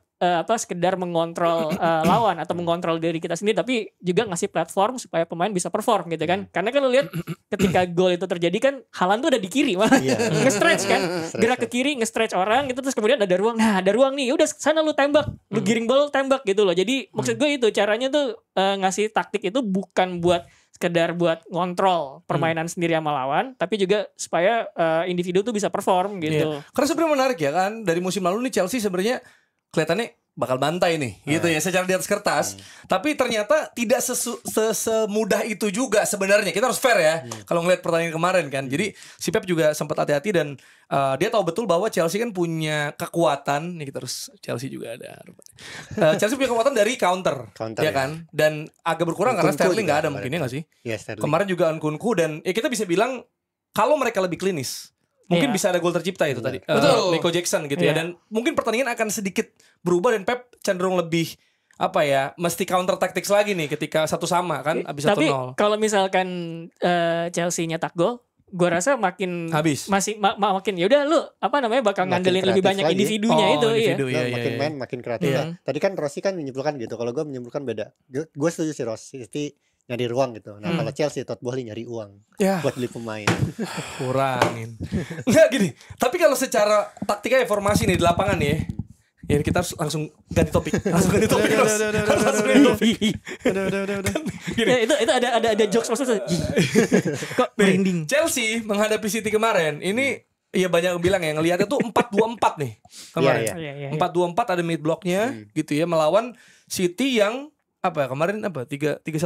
sekedar mengontrol lawan atau mengontrol diri kita sendiri, tapi juga ngasih platform supaya pemain bisa perform gitu kan. Karena kan lo lihat ketika gol itu terjadi kan Haaland tuh ada di kiri malah nge-stretch kan, gerak ke kiri nge-stretch orang gitu, terus kemudian ada ruang. Nah, ada ruang nih, udah sana lu tembak, lu giring bola tembak gitu loh. Jadi maksud gue itu caranya tuh ngasih taktik itu bukan buat sekedar buat ngontrol permainan sendiri sama lawan, tapi juga supaya individu tuh bisa perform gitu. Karena sebenarnya menarik ya kan, dari musim lalu nih Chelsea sebenarnya kelihatannya bakal bantai nih gitu ya secara di atas kertas. Tapi ternyata tidak semudah itu juga sebenarnya. Kita harus fair ya kalau ngeliat pertandingan kemarin kan. Jadi si Pep juga sempat hati-hati dan dia tahu betul bahwa Chelsea kan punya kekuatan. Nih kita harus Chelsea juga ada. Chelsea punya kekuatan dari counter ya kan. Dan agak berkurang karena Sterling nggak ada mungkin ya nggak sih? Sterling. Kemarin juga Nkunku dan kita bisa bilang kalau mereka lebih klinis. Mungkin bisa ada gol tercipta itu tadi. Nico Jackson gitu ya. Dan mungkin pertandingan akan sedikit berubah dan Pep cenderung lebih mesti counter tactics lagi nih ketika 1-1 kan abis 1-0. Tapi kalau misalkan Chelsea nyetak gol, gue rasa makin habis. Makin yaudah lu bakal ngandelin lebih banyak individunya itu makin main makin kreatif. Tadi kan Rossi kan menyimpulkan gitu. Kalau gue menyimpulkan beda. Gue setuju sih Rossi nyari ruang gitu. Nah kalau Chelsea Todd Boehly nyari uang buat beli pemain. Kurangin. Enggak gini. Tapi kalau secara taktiknya formasi nih di lapangan nih ya kita harus langsung ganti topik. Langsung ganti topik. Itu ada jokes maksudnya. Kok merinding. Chelsea menghadapi City kemarin ini iya banyak yang bilang ya ngelihatnya tuh 4-2-4 nih kemarin. 4-2-4 ada mid blocknya gitu ya melawan City yang kemarin 3-1-6 3-1-6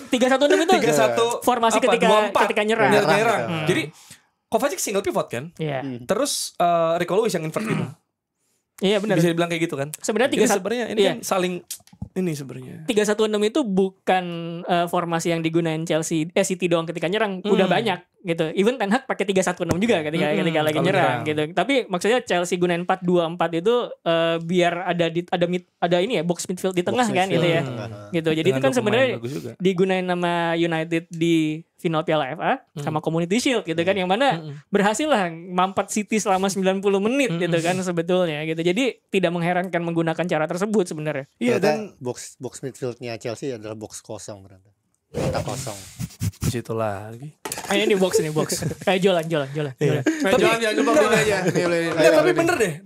itu formasi ketika nyerang. Jadi Kovacic single pivot kan. Terus Rico Lewis yang invert gitu. Iya benar. Bisa dibilang kayak gitu kan. Sebenarnya ini kan saling ini sebenarnya 3-1-6 itu bukan formasi yang digunain City doang ketika nyerang, udah banyak gitu. Even Ten Hag pakai 3-1-6 juga ketika lagi nyerang gitu. Tapi maksudnya Chelsea gunain 4-2-4 itu biar ada ini ya box midfield di tengah kan gitu ya. Gitu. Jadi itu kan sebenarnya digunain nama United di final Piala FA sama Community Shield gitu kan, yang mana berhasil lah mampat City selama 90 menit gitu kan sebetulnya gitu. Jadi tidak mengherankan menggunakan cara tersebut sebenarnya. Iya, dan box midfieldnya Chelsea adalah box kosong berarti. Kita kosong. Di situ lagi. Ini box. Jualan.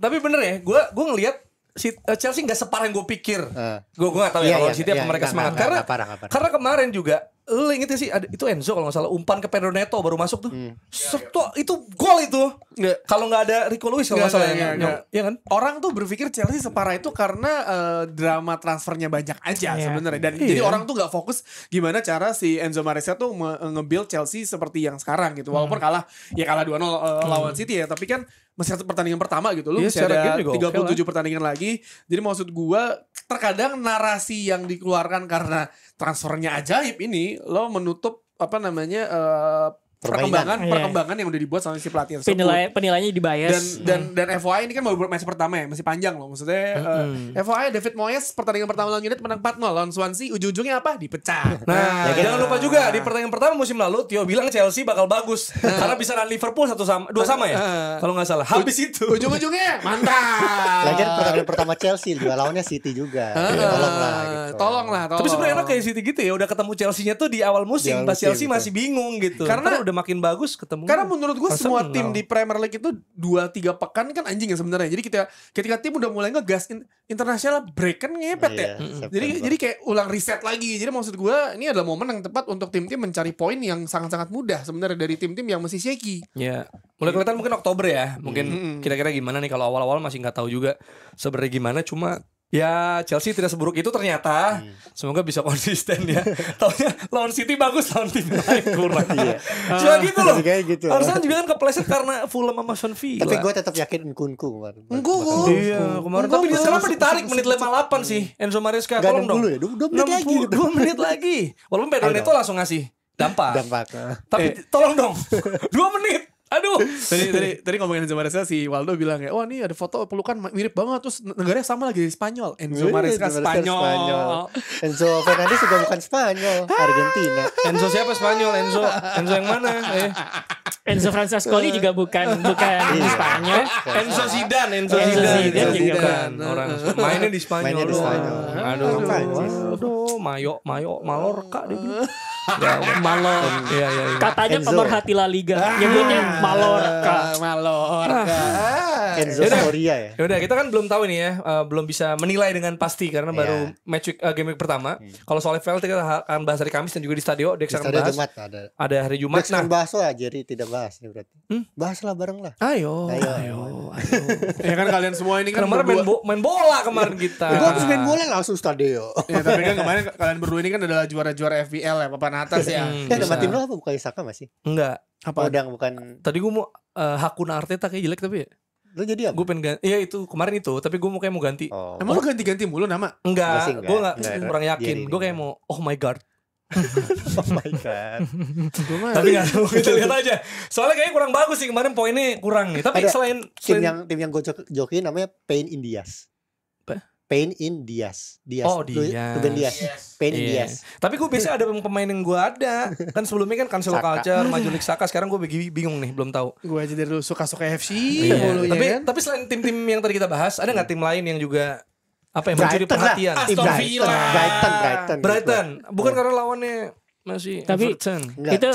Tapi bener ya. Gue ngelihat Chelsea nggak separah yang gue pikir. Gue nggak tahu ya kalau City apa mereka semangat karena kemarin juga lu inget sih itu Enzo kalau nggak salah umpan ke Pedro Neto baru masuk tuh. Itu gol itu. Kalau nggak ada Rico Lewis kalau nggak salah ya kan. Orang tuh berpikir Chelsea separah itu karena drama transfernya banyak aja sebenarnya. Dan jadi orang tuh nggak fokus gimana cara si Enzo Maresca tuh nge-build Chelsea seperti yang sekarang gitu. Walaupun kalah 2-0 lawan City ya, tapi kan masih satu pertandingan pertama gitu. Lu masih ada 37 pertandingan lagi. Jadi maksud gua terkadang narasi yang dikeluarkan karena transfernya ajaib ini lo menutup perkembangan yang udah dibuat sama si pelatih tersebut. Penilaiannya dibias. Dan FYI ini kan baru match pertama ya, masih panjang loh. Maksudnya FYI David Moyes pertandingan pertama lawan United menang 4-0 lawan Swansea, ujung-ujungnya apa? Dipecat. Nah, jangan lupa juga di pertandingan pertama musim lalu Theo bilang Chelsea bakal bagus karena bisa nahan Liverpool 2-2 ya. Kalau nggak salah. Habis itu ujung-ujungnya mantap. Lagian pertandingan pertama Chelsea juga lawannya City juga. Tolonglah. Tapi sebenarnya enak kayak City gitu ya, udah ketemu Chelsea-nya tuh di awal musim, pas Chelsea masih bingung gitu. Karena udah makin bagus ketemu. Karena menurut gue semua tim di Premier League itu 2-3 pekan kan anjing ya sebenarnya. Jadi ketika tim udah mulai ngegas internasional break kan ngepet ya. Jadi kayak ulang riset lagi. Jadi maksud gue ini adalah momen yang tepat untuk tim-tim mencari poin yang sangat-sangat mudah sebenarnya dari tim-tim yang masih shaky. Ya, mulai kelihatan mungkin Oktober ya. Mungkin kira-kira gimana nih, kalau awal-awal masih nggak tahu juga sebenarnya gimana. Cuma ya Chelsea tidak seburuk itu ternyata. Semoga bisa konsisten ya. Taunya lawan City bagus, lawan tim lain kurang. Cuma gitu loh. Harusnya juga kan kepleset karena Fulham sama Aston Villa. Tapi gue tetap yakin Nkunku kemarin. Iya kemarin. Tapi kenapa ditarik menit 58 sih Enzo Maresca? Tolong dong. 2 menit lagi. 2 menit lagi. Walaupun Pedro Neto langsung ngasih dampak. Tapi tolong dong. 2 menit. Aduh. Tadi ngomongin Enzo Maresca, si Waldo bilang ya, wah ini ada foto pelukan mirip banget, terus negaranya sama lagi di Spanyol. Enzo Maresca Spanyol. Enzo Fernandez juga bukan Spanyol, Argentina. Enzo siapa Spanyol? Enzo yang mana? Enzo Francescoli juga bukan Spanyol. Enzo Zidane juga bukan orang. Mainnya di Spanyol. Aduh, Mallorca dia bilang. Malor. Katanya pemerhati La Liga. Nyebutnya Mallorca. Enzo Storia ya. Yaudah, kita kan belum tahu nih ya, belum bisa menilai dengan pasti karena baru match week, game week pertama. Kalau soal FPL kita akan bahas hari Kamis dan juga di Stadio. Dex akan bahas. Jumat ada hari Jumat. Dex kan bahas lah, jadi tidak bahas nih berarti. Bahaslah bareng lah. Ayo. Ya kan kalian semua ini kan kemarin main bola kemarin kita. Gue habis main bola langsung Stadio. Ya tapi kan kemarin kalian berdua ini kan adalah juara-juara FPL ya, papan atas ya. Nama tim lo apa? Bukan Saka masih? Enggak. Apa? Bukan. Tadi gue mau Hakuna Arteta kayak jelek tapi ya. Lo jadi apa? Gue pengen ganti. Iya itu kemarin itu, tapi gue mau ganti. Emang lo ganti-ganti mulu nama? Enggak. Gue kurang yakin. Gue kayak mau oh my god. Oh my god. Tapi nggak tahu, kita lihat aja. Soalnya kayaknya kurang bagus sih kemarin, poinnya kurang nih. Tapi selain tim yang gue jokin namanya Pain in Diaz. Pain in Diaz. Oh Diaz. Ruben Diaz. Pain in Diaz. Tapi gue biasanya ada pemain yang gue ada. Kan sebelumnya kan Cancelo Culture, Majulik Saka. Sekarang gue bingung nih, belum tahu. Gue aja dari dulu suka-suka FC. Tapi selain tim-tim yang tadi kita bahas, ada nggak tim lain yang juga apa yang mencuri perhatian? Aston Villa. Brighton. Bukan karena lawannya masih tapi Everton. Itu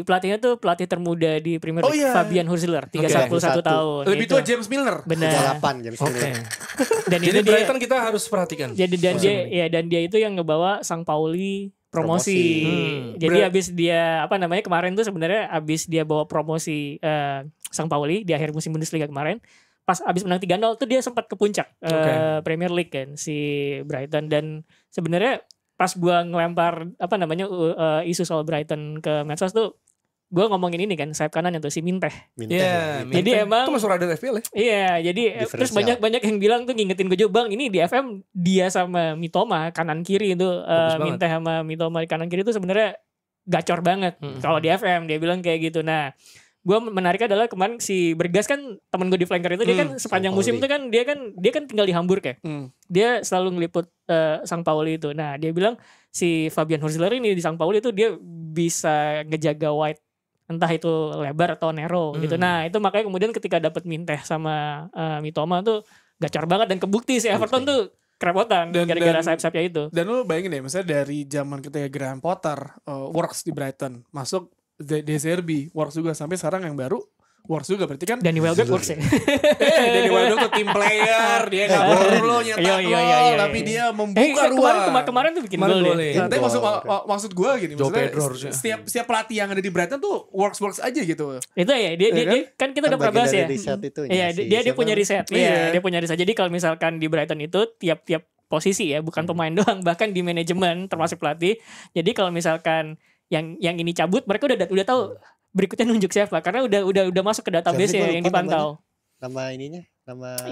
pelatihnya tuh pelatih termuda di Premier League, Fabian Hurzeler, 31 tahun. Lebih tua James Milner. Benar. 38 James Milner. Dan jadi Brighton kita harus perhatikan. Jadi dan dia itu yang ngebawa Sang Pauli promosi. Jadi habis dia kemarin tuh sebenarnya habis dia bawa promosi Sang Pauli di akhir musim Bundesliga kemarin. Pas abis menang 3-0 tuh dia sempat ke puncak Premier League kan si Brighton. Dan sebenarnya pas gua ngelempar isu soal Brighton ke medsos tuh gua ngomongin ini kan sayap kanannya tuh si Minteh. Jadi emang itu masuk radar FPL ya? Iya, jadi terus banyak yang bilang tuh ngingetin gue juga, Bang, ini di FM dia sama Mitoma kanan kiri itu Minteh sama Mitoma kanan kiri itu sebenarnya gacor banget. Kalau di FM dia bilang kayak gitu. Nah, gue menariknya adalah kemarin si Bergas kan temen gue di flanker itu dia kan sepanjang musim itu kan dia kan tinggal di Hamburg ya. Dia selalu ngeliput Sang Pauli itu. Nah dia bilang si Fabian Hurzeler ini di Sang Pauli itu dia bisa ngejaga wide entah itu lebar atau narrow gitu. Nah itu makanya kemudian ketika dapat Minteh sama Mitoma tuh gacor banget dan kebukti si Everton tuh kerepotan gara-gara sayap-sayapnya itu. Dan lu bayangin deh misalnya dari zaman ketika Graham Potter works di Brighton masuk De Zerbi works juga sampai sekarang yang baru works juga berarti kan Danny Welbeck works ya. Danny Welbeck tuh tim player dia nggak perlu nyetak gol tapi dia membuka ruang. Kemarin tuh bikin gol ya. Tapi maksud gue gini maksudnya setiap pelatih yang ada di Brighton tuh works aja gitu. Itu ya dia kan kita udah pernah bahas ya. Iya dia punya riset. Iya dia punya riset. Jadi kalau misalkan di Brighton itu tiap posisi ya bukan pemain doang bahkan di manajemen termasuk pelatih. Jadi kalau misalkan yang ini cabut mereka udah tahu berikutnya nunjuk siapa karena udah masuk ke database ya yang dipantau.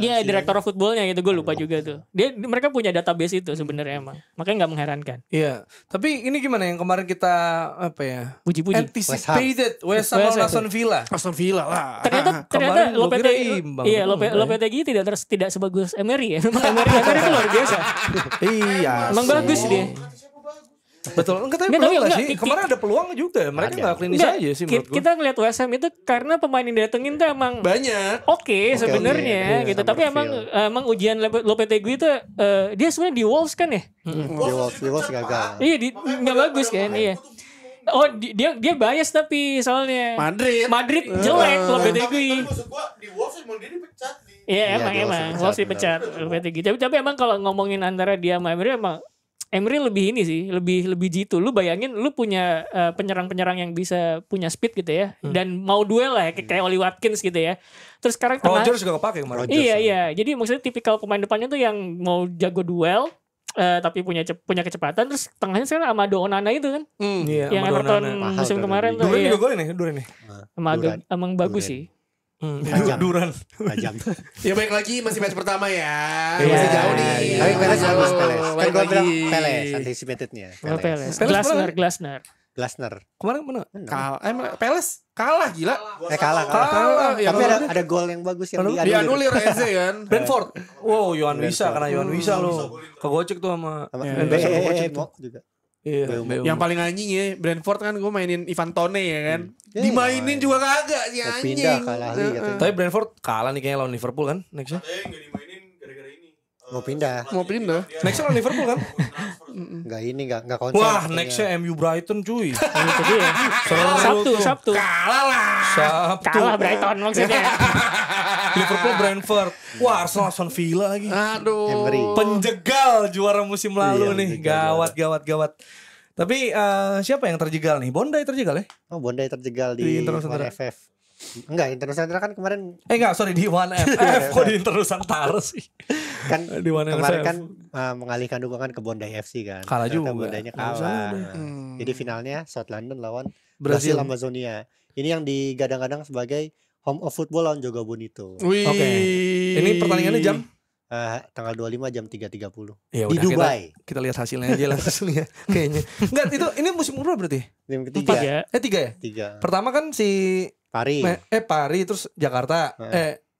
Iya direktur footballnya gitu gue lupa juga tuh. Mereka punya database itu sebenarnya emang makanya nggak mengherankan. Iya tapi ini gimana yang kemarin kita puji-puji anticipated West Ham Aston Villa lah. Ternyata Lopetegui tidak sebagus Emery ya. Memang Emery itu luar biasa. Iya. Emang bagus dia. Betul, tapi peluang gak sih? Kemarin ada peluang juga. Mereka gak klinis aja sih menurut gue. Kita ngeliat West Ham itu karena pemain yang datengin tuh emang banyak. Oke sebenarnya gitu. Tapi emang ujian Lopetegui itu dia sebenarnya di Wolves kan ya? Di Wolves gagal. Iya, nggak bagus kan? Iya. Oh dia bias tapi soalnya Madrid jelek Lopetegui. Maksud gua di Wolves emang dia dipecat nih. Iya emang Wolves dipecat Lopetegui. Tapi emang kalau ngomongin antara dia sama Emery emang Emery lebih ini sih, lebih jitu. Lu bayangin lu punya penyerang-penyerang yang bisa punya speed gitu ya. Dan mau duel lah kayak Oli Watkins gitu ya. Terus sekarang Rodgers juga kepake kemarin. Iya. Jadi maksudnya tipikal pemain depannya tuh yang mau jago duel tapi punya kecepatan. Terus tengahnya sekarang Amado Onana itu kan. Yang Everton musim kemarin tuh. Duran juga golin nih. Emang bagus sih. Duran. Ya baik lagi masih match pertama ya. Masih jauh nih. Tapi Peles bagus Peles. Kan gue bilang Peles anticipatednya. Glasner. Kemarin mana? Peles kalah gila. Kalah. Tapi ada gol yang bagus yang dianulir Eze kan. Brentford. Wow, Yohan Wissa karena Yohan Wissa lo kegocek tuh sama juga. Iya, yang paling anjing ya Brentford kan gue mainin Ivan Toney ya kan. Dimainin juga kagak si anjing. Pindah kalah lagi. Tapi Brentford kalah nih kayaknya lawan Liverpool kan nextnya. Enggak dimainin gara-gara ini. Mau pindah. Nextnya lawan Liverpool kan? Enggak konsen. Wah, nextnya MU Brighton cuy. Itu dia. Sabtu. Kalah lah. Sabtu. Kalah Brighton maksudnya. Liverpool Brentford. Wah, Arsenal Aston Villa lagi. Aduh. Emery. Penjegal juara musim lalu Iya, nih. Gawat. Tapi siapa yang terjegal nih? Bondai terjegal ya? Oh, Bondai terjegal Di di Inter One Nusantara. FF. Enggak, Inter Nusantara kan kemarin Enggak, sorry di One FF. Kok di Inter Nusantara sih? kan Di One kemarin FF. kan mengalihkan dukungan ke Bondai FC kan. Kalah Ternyata juga. Bondainya Nggak usah kalah. deh. Jadi finalnya South London lawan Brazil. Brazil Amazonia. Ini yang digadang-gadang sebagai home of football lawan Joga Bonito. Wih. Oke. Ini pertandingannya jam? Tanggal 25 jam 3.30 Ya di udah, Dubai. Kita lihat hasilnya aja langsung ya. Kayaknya. Enggak, ini musim berapa berarti? Tim Empat ketiga. ya. 3 ya? 3. Pertama kan si Paris. Paris, terus Jakarta,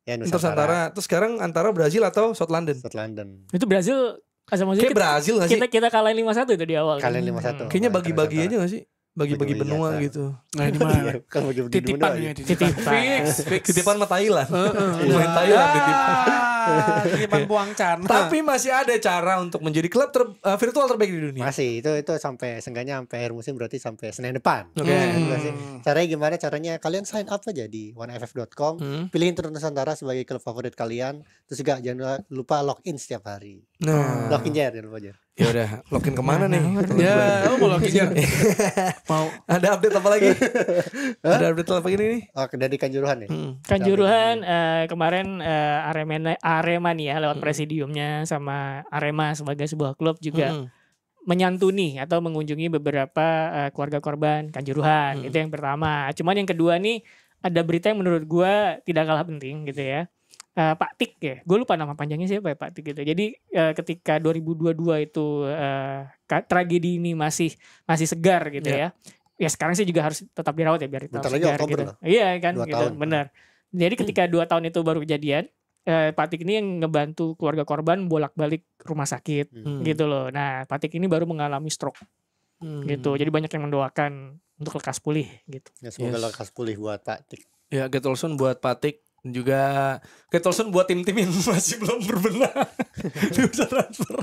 Ya, Inter Nusantara, terus sekarang antara Brazil atau South London. South London. Itu Brazil asal maksudnya Kayak Brazil gak sih? kita kalahin 5-1 itu di awal. Kalian kan? 5-1. Kayaknya bagi-bagi aja gak sih? Bagi-bagi Bagi-bagi benua jatah. gitu. Nah, ini mah Kalau bagi-bagi titipan dulu ya, aja. titipan. Fix. Titipan sama Thailand. Main Thailand titipan. Titipan Puang Chan. Tapi masih ada cara untuk menjadi klub virtual terbaik di dunia. Masih itu sampai seenggaknya sampai akhir musim, berarti sampai Senin depan. Oke. Caranya gimana? Caranya kalian sign up aja di oneff.com, pilih Inter Nusantara sebagai klub favorit kalian. Terus juga jangan lupa login setiap hari. Nah, Login jangan lupa aja. ya udah, login kemana nih? Ya, lu mau login ya? Mau ada update apa lagi? Ada update apa lagi nih? Oh, dari Kanjuruhan ya. Kanjuruhan kemarin Aremania lewat presidiumnya sama Arema sebagai sebuah klub juga menyantuni atau mengunjungi beberapa keluarga korban Kanjuruhan. Itu yang pertama. Cuman yang kedua nih ada berita yang menurut gua tidak kalah penting gitu ya. Pak Tik ya, gue lupa nama panjangnya siapa ya Pak Tik gitu. Jadi ketika 2022 itu tragedi ini masih segar gitu ya. Ya sekarang sih juga harus tetap dirawat ya biar tetap Bentar lagi segar Oktober gitu. loh. Iya kan 2 gitu, tahun. benar. Jadi ketika 2 tahun itu baru kejadian, Pak Tik ini yang ngebantu keluarga korban bolak-balik rumah sakit gitu loh. Nah, Pak Tik ini baru mengalami stroke gitu. Jadi banyak yang mendoakan untuk lekas pulih gitu. Ya, semoga lekas pulih buat Pak Tik. Ya, Getolson buat Patik, juga Getolson buat tim-tim yang masih belum berbenah. Dia bisa transfer.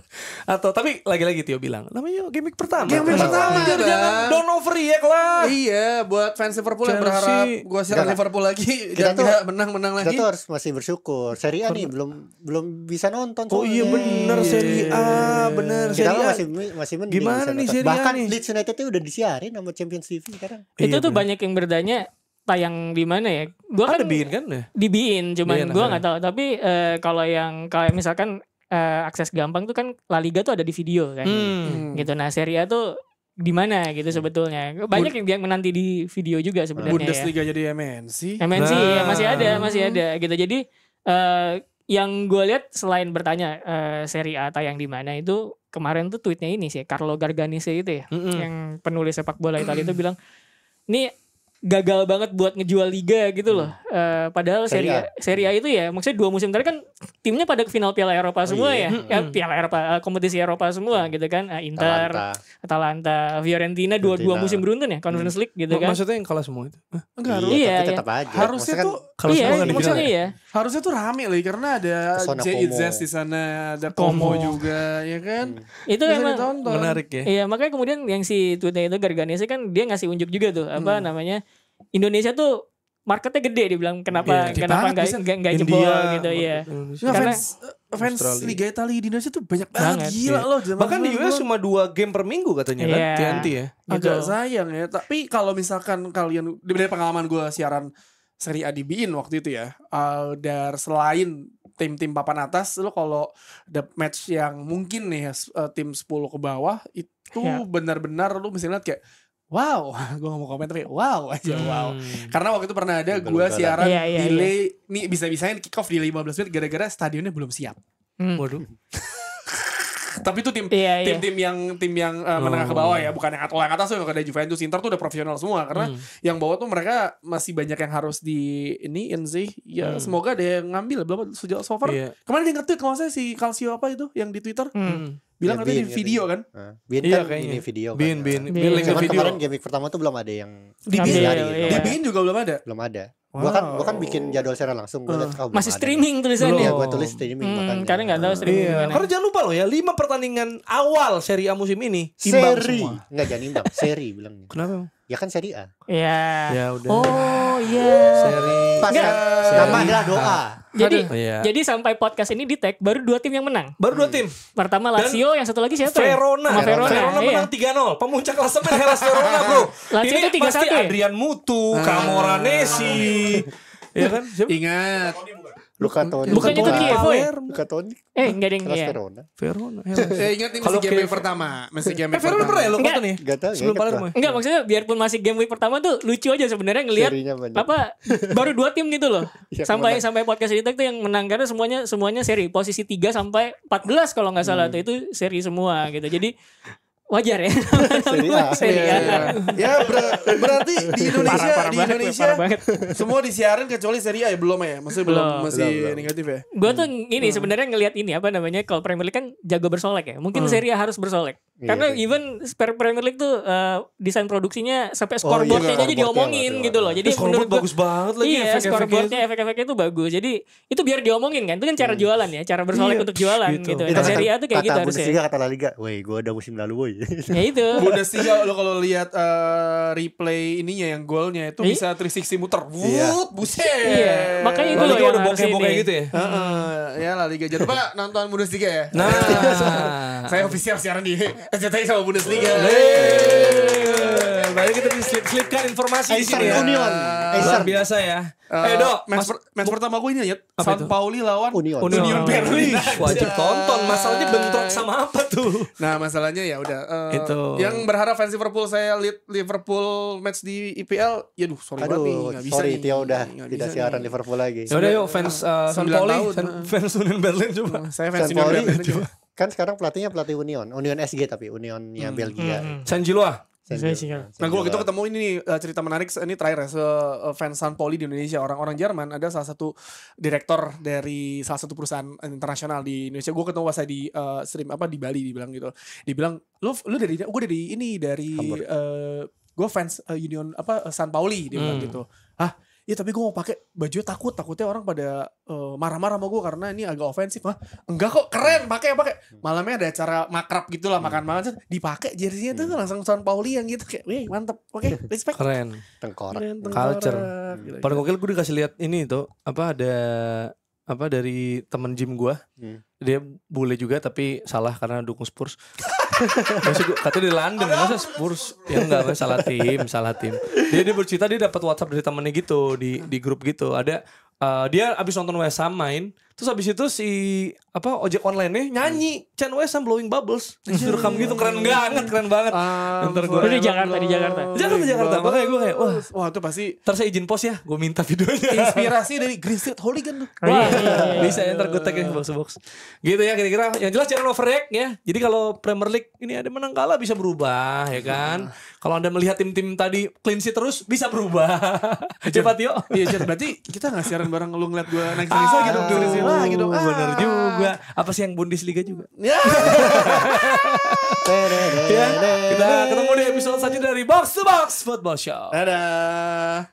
Atau tapi lagi-lagi Tio bilang, namanya gimmick pertama. Gimmick pertama, Jangan don't overreact lah. Iya, buat fans Liverpool yang Chelsea. berharap gua siaran Enggak. Liverpool lagi Kita dan tuh- tidak menang-menang Kita lagi. tuh harus masih bersyukur. Serie A nih belum bisa nonton. Oh iya soalnya. bener Serie A, bener Kita Serie A. masih mending Gimana bisa nih nonton. Serie A Bahkan nih? Leeds United itu udah disiarin sama Champions TV sekarang. Itu Iya, tuh bener. banyak yang bertanya tayang di mana ya? Gua Ada kan Bein kan ya? di Bein, cuman Bein gua akhirnya. nggak tahu. Tapi kalau yang kayak misalkan akses gampang tuh kan La Liga tuh ada di video kan. Gitu. Nah, Serie A tuh di mana gitu sebetulnya. Banyak yang menanti di video juga sebenarnya ya. Bundesliga jadi MNC. MNC Nah. ya masih ada gitu. Jadi yang gue lihat selain bertanya Serie A tayang di mana itu kemarin tuh tweetnya ini sih Carlo Garganese itu ya, yang penulis sepak bola Italia itu bilang, "Ini gagal banget buat ngejual liga gitu loh." Padahal Serie A itu ya maksudnya 2 musim terakhir kan timnya pada ke final Piala Eropa semua iya. ya. Piala Eropa, kompetisi Eropa semua gitu kan. Inter, Atalanta, Fiorentina 2 musim beruntun ya Conference League gitu kan. Maksudnya yang kalah semua itu? Hah? Enggak, Iya, tapi tetap aja. harusnya Maksudnya tuh Kalau iya, semua kan di final maksudnya ya? iya. harusnya tuh rame loh karena ada Pesona Jay Como. Itzes di sana, ada Como. Como juga, ya kan? Itu Bisa emang ditonton. Menarik ya. iya, makanya kemudian yang si tweetnya itu Garganese kan dia ngasih unjuk juga tuh apa namanya Indonesia tuh marketnya gede, dia bilang kenapa Gede kenapa banget, nggak jebol gitu ya. Nggak, Karena- fans Australia. Liga Italia di Indonesia tuh banyak banget, Banget, gila iya. loh. zaman Bahkan di US 90-an. cuma 2 game per minggu katanya kan, Iya. TNT ya. Agak gitu. sayang ya. Tapi kalau misalkan kalian dari pengalaman gue siaran Serie A di BeIN waktu itu ya, dari selain tim-tim papan atas, lo kalau ada match yang mungkin nih tim 10 ke bawah itu Ya. benar-benar lo mesti lihat kayak wow, gue gak mau komen tapi wow aja wow. Karena waktu itu pernah ada gue Ugal-ugalan. siaran Iya, delay, nih bisa-bisain kick off di 15 menit gara-gara stadionnya belum siap. Waduh. Tapi itu tim Iya, iya. tim yang menengah ke bawah ya, bukan yang yang atas tuh. Kayak Juventus, Inter tuh udah profesional semua karena yang bawah tuh mereka masih banyak yang harus di iniin sih. Ya semoga ada yang ngambil belum sejauh so far. Iya. Kemarin dia nge-tweet kalau saya si Calcio apa itu yang di Twitter bilang Ya, katanya Bein di video kan. Bein Iya, kan kayaknya. ini video Bin, kan. bin, Bin. bin link ke Cuman video. kemarin game week pertama tuh belum ada yang Di Ngambil, BeIN, iya. di BeIN juga belum ada. belum ada. Wow. Gua kan bikin jadwal secara langsung. Gua liat, belum Masih ada. streaming tulisannya. Iya, gua tulis streaming makanya. Karena nggak tahu streaming Iya, gimana. karena jangan lupa loh ya 5 pertandingan awal Serie A musim ini imbang Seri. semua. Enggak, jangan imbang. Seri bilangnya. Kenapa? Emang? Ya kan Serie A. Iya. Ya udah. Oh iya. Seri. Pas Enggak. nama adalah doa. Jadi sampai podcast ini di tag baru 2 tim yang menang. Baru 2 tim. Pertama Lazio, yang satu lagi siapa? Verona. Sama Verona. Menang 3-0. Pemuncak klasemen Hellas Verona, Bro. Lazio Ini itu 3-1 pasti ya? Adrian Mutu, Camoranesi. Ya kan? Siapa? Ingat. Luka Toni. Bukannya itu Kievo ya? Luka Toni. Enggak deng Kelas ya. Verona. Verona. Ingat ini masih game week pertama. Masih game week Verona pernah ya lo Enggak. kota nih? Gak tau. Sebelum Palermo. Enggak, maksudnya biarpun masih game week pertama tuh lucu aja sebenarnya ngelihat Serinya banyak. apa baru 2 tim gitu loh. Iya, sampai podcast ini tuh yang menang karena semuanya seri posisi 3 sampai 14 kalau nggak salah tuh itu seri semua gitu. Jadi wajar ya. Serie A. Ya berarti di Indonesia parah banget. semua disiarin kecuali Serie A ya belum ya? Belum. Masih negatif ya? Gue tuh ini sebenarnya ngelihat ini apa namanya kalau Premier League kan jago bersolek ya. Mungkin Serie A harus bersolek. Iya Karena sih. even Premier League tuh desain produksinya sampai scoreboardnya aja scoreboardnya diomongin masih gitu loh. Jadi Scoreboard menurut gua bagus banget lagi. iya, efek-efeknya scoreboardnya itu. efek-efeknya itu bagus. Jadi itu biar diomongin kan. Itu kan cara jualan ya, cara bersolek Iya, untuk jualan gitu. gitu. Itu Nah, Serie A tuh kayak gitu kata harusnya. Bundesliga, kata La Liga. Woi, gue udah musim lalu woi. Ya itu. Bundesliga lo kalau lihat replay ininya yang golnya itu bisa 360 muter. Iya. Buset. Iya, makanya itu La loh Liga yang udah harus bokeh-bokeh ini. gitu ya. Ya La Liga. Jangan lupa nonton Bundesliga ya. Nah. Saya official siaran di SCTI sama Bundesliga. Banyak kita diselipkan informasi di Acer sini ya. Union. Luar biasa ya. Dok, match pertama gue ini ya. Apa San itu? Pauli lawan Union. Union Berlin. Wajib tonton. Masalahnya bentrok sama apa tuh? Nah masalahnya ya udah Itu. yang berharap fans Liverpool saya lihat Liverpool match di IPL ya sorry banget nih Aduh, nggak bisa sorry nih. Tio udah Nggak tidak bisa siaran nih. Liverpool lagi. Ya udah yuk fans San 9 Pauli, tahun. fans Union Berlin coba. Saya fans San Union Pauli Berlin juga. kan sekarang pelatihnya pelatih Union SG tapi Unionnya Belgia. San Gilloa. Nah gue waktu itu ketemu ini nih, cerita menarik ini terakhir ya fans San Pauli di Indonesia orang-orang Jerman ada salah satu direktur dari salah satu perusahaan internasional di Indonesia. Gue ketemu pas saya di stream apa di Bali dibilang gitu. Dibilang lu dari gue dari ini dari gue fans Union apa San Pauli dia bilang gitu. Hah? Iya tapi gue mau pakai baju takutnya orang pada marah-marah sama gue karena ini agak ofensif. Hah? Enggak kok keren pakai. Malamnya ada acara makrab gitulah makan-makan dipakai jersey-nya tuh langsung San Pauli yang gitu kayak, wih mantep. Oke, respect. Keren. Tengkorak. Culture. Gila. Paling gokil gue dikasih lihat ini tuh apa ada apa dari temen gym gue. Dia bule juga tapi salah karena dukung Spurs. Maksud gue katanya di London masa Spurs ya enggak salah tim. Dia bercerita dia dapat WhatsApp dari temennya gitu di grup gitu. Ada dia abis nonton West Ham main, terus abis itu si ojek online-nya nyanyi Chan West Ham Blowing Bubbles. Direkam gitu keren banget. Ntar gue Di Jakarta. Jakarta. Makanya gue kayak wah itu pasti ntar saya izin post ya, gue minta videonya. inspirasi dari Green Street Hooligan tuh. Wah, bisa ya ntar gue tag box. Gitu ya kira-kira. Yang jelas jangan overreact ya. Jadi kalau Premier League ini ada menang kalah bisa berubah ya kan. Kalau Anda melihat tim-tim tadi clean sheet terus bisa berubah. Cepat yuk. Iya Jan, berarti kita gak siaran bareng lu ngeliat gue naik series lagi dong. Series lagi dong. Bener juga. Apa sih yang Bundesliga juga? Ya. Ya, kita ketemu di episode selanjutnya dari Box to Box Football Show. Dadah.